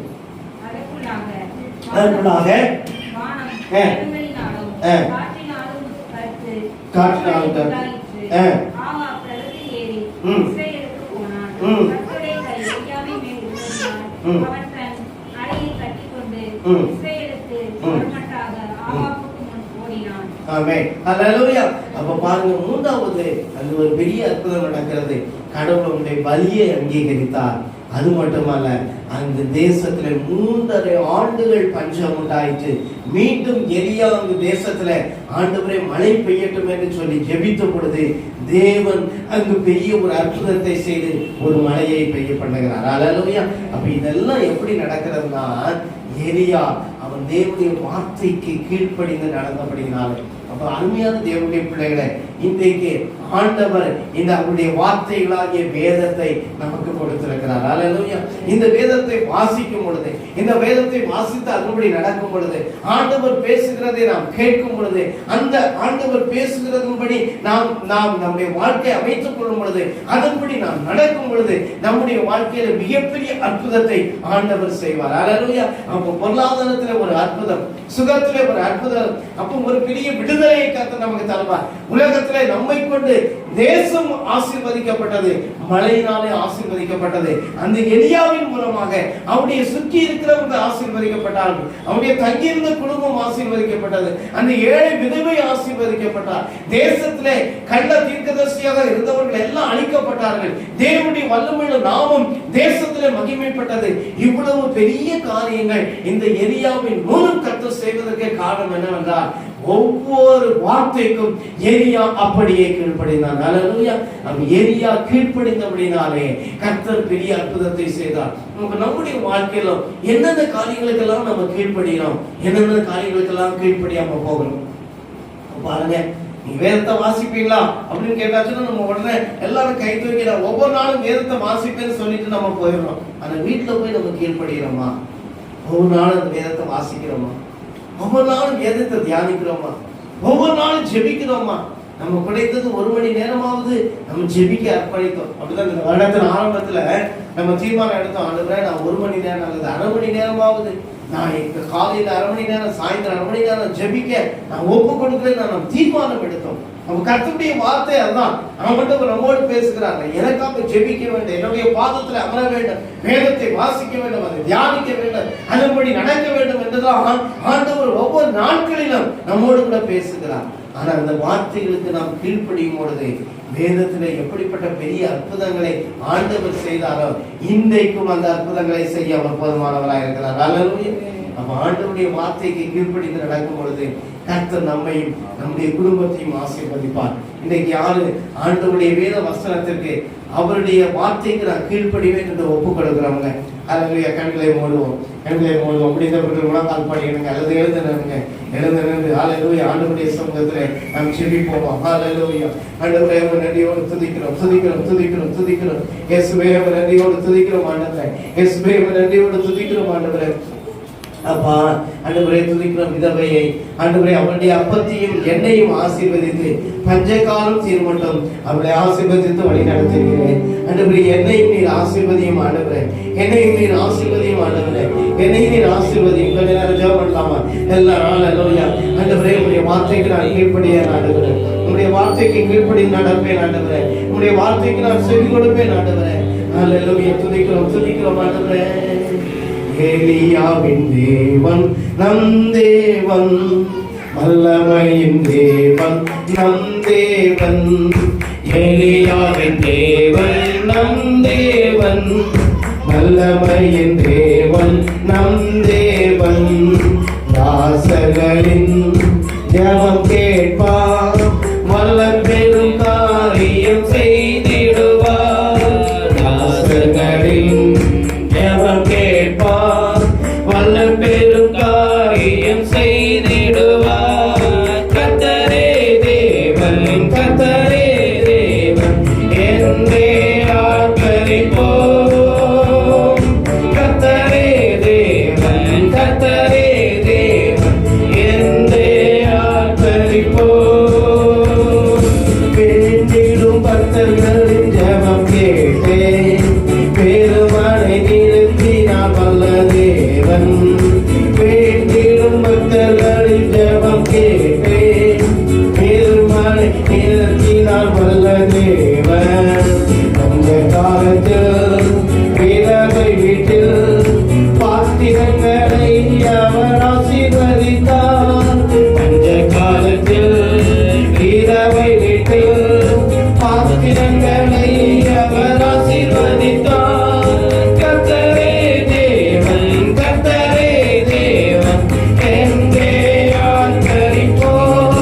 அதற்குள்ளாக அப்ப பாருங்க, மூன்றாவது அது ஒரு பெரிய அற்புதம் நடக்கிறது. கடவுளுடைய பலியை அங்கீகரித்தார். அது மட்டுமல்ல, அந்த தேசத்துல 3.5 ஆண்டுகள் பஞ்சம் உண்டாயிற்று. மீண்டும் எலியா அந்த தேசத்துல ஆண்டவரே மழை பெய்யட்டும் என்று சொல்லி ஜெபித்த பொழுது தேவன் அங்கு பெரிய ஒரு அற்புதத்தை செய்து ஒரு மழையை பெய்ய பண்ணுகிறார். அல்லேலூயா. அப்ப இதெல்லாம் எப்படி நடக்கிறதுனா, எலியா அவன் தேவனுடைய வார்த்தைக்கு கீழ்ப்படிந்து நடந்தபடினால. அப்ப அருமையான தேவனுடைய பிள்ளைகளை, இன்றைக்கு ஆண்டவர் இந்த அவருடைய வார்த்தைகளாகிய வேதத்தை நமக்கு கொடுத்திருக்கிறார். அல்லேலூயா. இந்த வேதத்தை வாசிக்கும் பொழுது, இந்த வேதத்தை வாசித்து அதன்படி நடக்கும் பொழுது, ஆண்டவர் பேசுகிறதை நாம் கேட்கும் பொழுது, அந்த ஆண்டவர் பேசுகிறதன்படி நாம் நம்முடைய வாழ்க்கையை அமைத்துக் கொள்ளும் பொழுது, அதன்படி நாம் நடக்கும் பொழுது நம்முடைய வாழ்க்கையில மிகப்பெரிய அற்புதத்தை ஆண்டவர் செய்வார். அல்லேலூயா. அப்ப பொருளாதாரத்துல ஒரு அற்புதம், சுகத்திலே ஒரு அற்புதம், அப்ப ஒரு பெரிய விடுதலையை கர்த்தர் நமக்கு தருவார். உலகத்திலே நம்மை கொண்டு தேசம் ஆசீர்வதிக்கப்பட்டது, மழையினாலே ஆசீர்வதிக்கப்பட்டது. அந்த எலியாவின் மூலமாக அவருடைய சுற்றி இருக்கிறவர்கள் ஆசீர்வதிக்கப்பட்டார்கள். அவருடைய தங்கியிருந்த குடும்பம் ஆசீர்வதிக்கப்பட்டது. அந்த ஏழை விதவை ஆசீர்வதிக்கப்பட்டார். தேசத்திலே கள்ள தீர்க்கதரிசியாக இருந்தவர்கள் எல்லாம் அழிக்கப்பட்டார்கள். தேவனுடைய வல்லமையுள்ள நாமம் தேசத்திலே மகிமைப்பட்டது. இவ்வளவு பெரிய காரியங்கள் இந்த எலியாவின் மூலம் கர்த்தர் செய்வதற்கு காரணம் என்னவென்றால், ஒவ்வொரு வார்த்தைக்கும் எலியா அப்படியே கீழ்ப்படிந்தான். அல்லேலூயா. எலியா கீழ்ப்படிந்தபடினாலே கர்த்தர் பெரிய அற்புதத்தை செய்தார். நம்முடைய வாழ்க்கையில என்னென்ன காரியங்களுக்கெல்லாம் நம்ம கீழ்ப்படிகிறோம், என்னென்ன காரியங்களுக்கெல்லாம் கீழ்ப்படியாம போகிறோம். பாருங்க, நீ வேதத்தை வாசிப்பீங்களா அப்படின்னு கேட்டாச்சுன்னா நம்ம உடனே எல்லாரும் கை தூக்கிறோம். ஒவ்வொரு நாளும் வேதத்தை வாசிப்பேன்னு சொல்லிட்டு நம்ம போயிடுறோம். ஆனா வீட்டுல போய் நம்ம கீழ்ப்படுகிறோமா? ஒவ்வொரு நாளும் அந்த வேதத்தை வாசிக்கிறோமா? ஒவ்வொரு நாளும் வேதத்தை தியானிக்கிறோமா? ஒவ்வொரு நாளும் ஜெபிக்கிறோமா? நம்ம கிடைத்தது 1 மணி நேரமாவது நம்ம ஜெபிக்க அர்ப்பணித்தோம். அப்படிதான் இந்த வருடத்தின் ஆரம்பத்துல நம்ம தீர்மானம் எடுத்தோம். ஆண்டவரே, நான் 1 மணி நேரம் அல்லது 1/2 மணி நேரமாவது நான் காலையில 1/2 மணி நேரம், சாயந்தரம் 1/2 மணி நேரம் ஜெபிக்க நான் ஒப்பு கொடுக்கிறேன். நான் தீர்மானம் எடுத்தோம். நம்ம கர்த்தருடைய வார்த்தை அதுதான். அவன் மட்டும் நம்மோடு பேசுகிறாங்க. எனக்காக ஜெபிக்க வேண்டும், என்னுடைய பாதத்துல அமர வேண்டும், வேதத்தை வாசிக்க வேண்டும், அதை தியானிக்க வேண்டும், அதன்படி நடக்க வேண்டும் என்றுதான் ஆண்டவர் ஒவ்வொரு நாட்களிலும் நம்மோடு கூட பேசுகிறார். ஆனா அந்த வார்த்தைகளுக்கு நாம் கீழ்ப்படியும் பொழுது வேதத்துல எப்படிப்பட்ட பெரிய அற்புதங்களை ஆண்டவர் செய்தாரோ இன்றைக்கும் அந்த அற்புதங்களை செய்ய அவர் போதுமானவராக இருக்கிறார். அல்லேலூயா. அப்ப ஆண்டவருடைய வார்த்தைக்கு கீழ்ப்படிந்து நடக்கும் பொழுது கர்த்தர் நம்மையும் நம்முடைய குடும்பத்தையும் ஆசீர்வதிப்பார். இன்னைக்கு யாரு ஆண்டவருடைய வேத வசனத்திற்கு அவருடைய வார்த்தைக்கு நான் கீழ்ப்படிவேன் என்று ஒப்புக் கொடுக்கிறவங்க, அல்லேலூயா. கண்களை மூடுவோம். முடிந்தவர்கள் உலகால் படிக்கணுங்க, அல்லது எழுதுனுங்க, எழுந்து அல்லேலூயா. ஆண்டவருடைய சமூகத்திலே நாம் ஜெபிப்போம். அல்லேலூயா. ஆண்டவரே, நன்றியோடு துதிக்கிறோம். இயேசுவே, நன்றியோடு துதிக்கிறோம் ஆண்டவரே. இயேசுவே, நன்றியோடு துதிக்கிறோம் ஆண்டவரே. அப்பா, ஆண்டவரே, துதிக்கிறோம் விதவையை. ஆண்டவரே, அவருடைய அப்பத்தையும் எண்ணெயும் ஆசீர்வதித்து பஞ்சகாலம் தீர்மட்டும் அவளை ஆசீர்வதித்து வழி நடத்துகிறேன். ஆண்டவரே, என்னையும் நீர் ஆசீர்வதியும் ஆண்டவரே. என்னையும் நீர் ஆசீர்வதியும் ஆண்டவரே. என்னையும் நீர் ஆசீர்வதியும். கொஞ்ச நேரம் ஜெபம் பண்ணலாமா? எல்லாரும் அல்லேலூயா. ஆண்டவரே, உம்முடைய வார்த்தைக்கு நான் கீழ்ப்படிய ஆண்டவரே, உங்களுடைய வார்த்தைக்கு கீழ்ப்படி நடப்பேன் ஆண்டவரே, உங்களுடைய வார்த்தைக்கு நான் செவி கொடுப்பேன் ஆண்டவரே. அல்லேலூயா, துதிக்கிறோம் ஆண்டவரே. எலியாவின் தேவன் நம் தேவன், வல்லமையின் தேவன் நம் தேவன். எலியாவின் தேவன் நம் தேவன், வல்லமையின் தேவன் நம் தேவன். தாசர்களின் ஜெபம் கேட்பார், வல்ல பெரும் காரியம் செய்திடுவார். தாசர்களின் ஜெபம் கேட்பார், வல்ல பெரும் காரியம் செய்திடுவார். கர்த்தரே தேவன், கர்த்தரே தேவன் என்றே ஆர்ப்பரிப்போம். கர்த்தரே தேவன், கர்த்தரே தேவன் என்றே ஆர்ப்பரிப்போம். வேண்டிடும் பக்தர்களின் ஜெபம் கேட்டேன், பெருமழை நிறுத்தினார் வல்ல தேவன். வேண்டிடும் பக்தர்களின் ஜெபம் கேட்டேன், பெருமழை நிறுத்தினார் வல்ல தேவன். அந்த காலத்தில் விதவை வீட்டில் பாத்திரங்களை அவர் ஆசீர்வதித்தார். அந்த காலத்தில் விதவை வீட்டில் பாத்திரங்களை அவர் ஆசீர்வதித்தார். கர்த்தரே தேவன், கர்த்தரே தேவன் என்றே ஆர்ப்பரிப்போம்.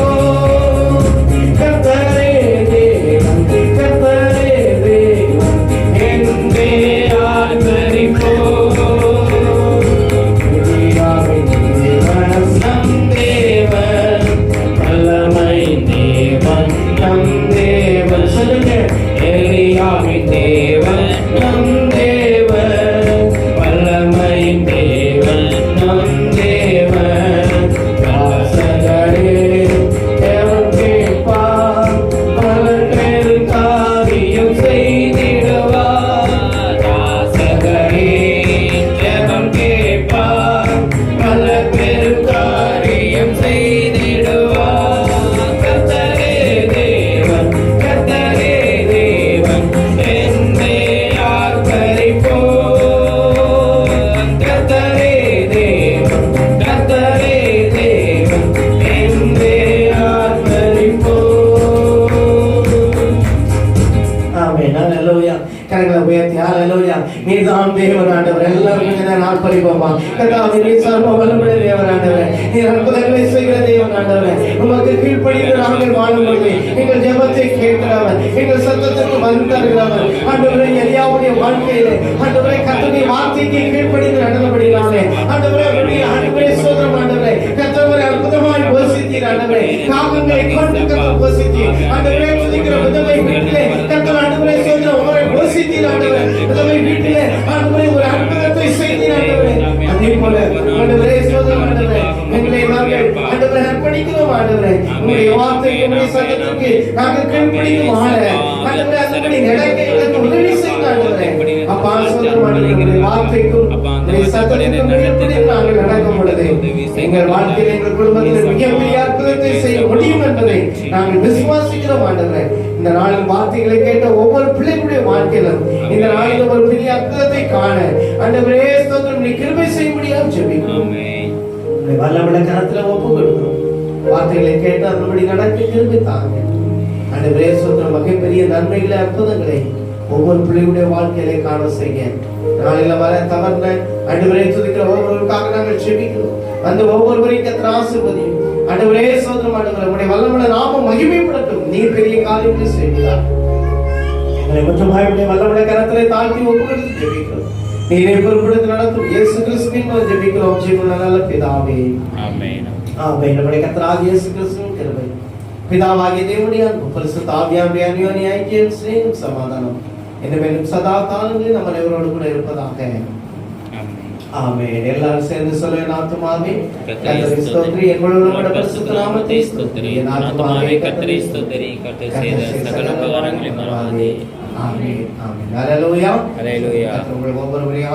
கர்த்தரே தேவன், கர்த்தரே தேவன் என்றே ஆர்ப்பரிப்போம். எலியாவின் தேவன் நம் தேவன், வல்லமையின் தேவன் நம் தேவன். சொல்லுங்க, எலியாவின் தேவன் நம் தேவன், வல்லமையின் தேவன் நம் தேவன். தாசர்களே தேவன் கேட்பார், வல்ல பெரும் காரியம் செய்திடுவார். தாசர்களே தேவன் கேட்பார், வல்ல பெரும் காரியம் செய்திடுவார். கர்த்தரே தேவன், கர்த்தரே தேவன் என்றே ஆர்ப்பரிப்போம். கர்த்தரே தேவன், கர்த்தரே தேவன் என்றே ஆர்ப்பரிப்போம். ஆமென். ஹல்லேலூயா. கரங்களை உயர்த்தி ஹல்லேலூயா. நீர்தான் தேவன் ஆண்டவர். எல்லாரும் இதை ஆர்ப்பரிப்போமா. கர்த்தாவே, நீர் சர்வ வல்லமையுள்ள தேவன் ஆண்டவரே. நீர் அற்புதங்களை செய்கிற தேவன் ஆண்டவரே. உமக்கு கீழ்ப்படிந்து நாங்கள் வாழும் பொழுது எங்கள் ஜெபத்தை கேட்கிறவர், எங்கள் சத்தத்திற்கு பதில் தருகிறவர் ஆண்டவரே. எலியாவுடைய வாழ்க்கையிலே ஆண்டவரே கர்த்தருடைய வார்த்தைக்கு கீழ்ப்படிந்து நடந்தபடினாலே ஆண்டவரே ஆண்டவரே சோதரம் ஆண்டவரே கர்த்தரை அற்புதமாய் போஷித்தீர் ஆண்டவரே. காகங்களை கொண்டு கர்த்தர் போஷித்தீர் ஆண்டவரே. துதிக்கிற விதவை வீட்டிலே கர்த்தர் ஆண்டவரே சோதரம் உமரை போஷித்தீர் ஆண்டவரே. விதவை வீட்டிலே ஆண்டவரே ஒரு அற்புதத்தை செய்தீர் ஆண்டவரே. அதே போல ஆண்டவரே சோதரம் ஆண்டவரே எங்களை நாங்கள் ஆண்டவரே அர்ப்பணிக்கிறோம் ஆண்டவரே. உங்களுடைய வார்த்தைக்கு உங்களுடைய சத்தத்திற்கு நாங்கள் கீழ்ப்படிந்து வாழ ஆண்டவரே அதன்படி நடக்க எங்களுக்கு உதவி செய்யுங்க ஆண்டவரே. அப்பா சோதரம் ஆண்டவரே உங்களுடைய வார்த்தைக்கும் உங்களுடைய சத்தத்திற்கும் கீழ்ப்படிந்து நாங்கள் நடக்கும் பொழுது எங்கள் வாழ்க்கையில் எங்கள் குடும்பத்தில் மிகப்பெரிய அற்புதத்தை செய்ய முடியும் என்பதை நாங்கள் விசுவாசிக்கிறோம் ஆண்டவரே. இந்த நாளில் வார்த்தைகளை கேட்ட ஒவ்வொரு பிள்ளைகளுடைய வாழ்க்கையிலும் இந்த நாளில் ஒரு பெரிய அற்புதத்தை காண ஆண்டவரே ஸ்தோத்திரம் நீ கிருபை செய்ய முடியாது ஜெபிக்கிறோம். வல்லமையுள்ள கரத்துல ஒப்பு கொடுக்கிறோம். வார்த்தைகளை கேட்டு அதன்படி நடக்க கிருபை தாங்க ஆண்டவரே ஸ்தோத்திரம். மிகப்பெரிய நன்மைகளை அற்புதங்களை ஒவ்வொரு பிள்ளைகளுடைய வாழ்க்கையிலே காண செய்ய நாளில வர தவறுன ஆண்டவரே துதிக்கிற ஒவ்வொருவருக்காக நாங்கள் ஜெபிக்கிறோம். அந்த ஒவ்வொருவரையும் கர்த்தர் ஆசீர்வதியும் ஆண்டவரே ஸ்தோத்திரம். ஆண்டவரே உம்முடைய வல்லமையுள்ள நாமம் மகிமைப்படட்டும். நீர் பெரிய காரியங்களை செய்கிறார். எங்களை மற்றமாய் உம்முடைய வல்லமையுள்ள கரத்திலே தாழ்த்தி ஒப்பு கொடுத்து ஜெபிக்கிறோம். நீரை பொறுப்படுத்தி நடத்தும் இயேசு கிறிஸ்துவின் மூலம் ஜெபிக்கிறோம் ஜீவனுள்ள நல்ல பிதாவே. ஆமென். ஆமென். நம்முடைய கர்த்தராகிய இயேசு கிறிஸ்துவின் கிருபை, பிதாவாகிய தேவனுடைய அன்பு, பரிசுத்த ஆவியானவருடைய அந்யோன்ய ஐக்கியம், சிநேகம், சமாதானம் என்னும் சதா காலங்களில் நம்ம அனைவரோடு கூட இருப்பதாக. ஆமென். எல்லாரும் சேர்ந்து சொல்லுங்க. ஆத்துமாவே கர்த்தரை ஸ்தோத்திரி, எங்களோடு கூட பரிசுத்த நாமத்தை ஸ்தோத்திரி. என் ஆத்துமாவே கர்த்தரை ஸ்தோத்திரி, கர்த்தர் செய்த சகல உபகாரங்களையும் மறவாதே. ஆமென். ஆமென். ஹல்லேலூயா. ஹல்லேலூயா. கர்த்தர் உங்களை ஒவ்வொருவரையும்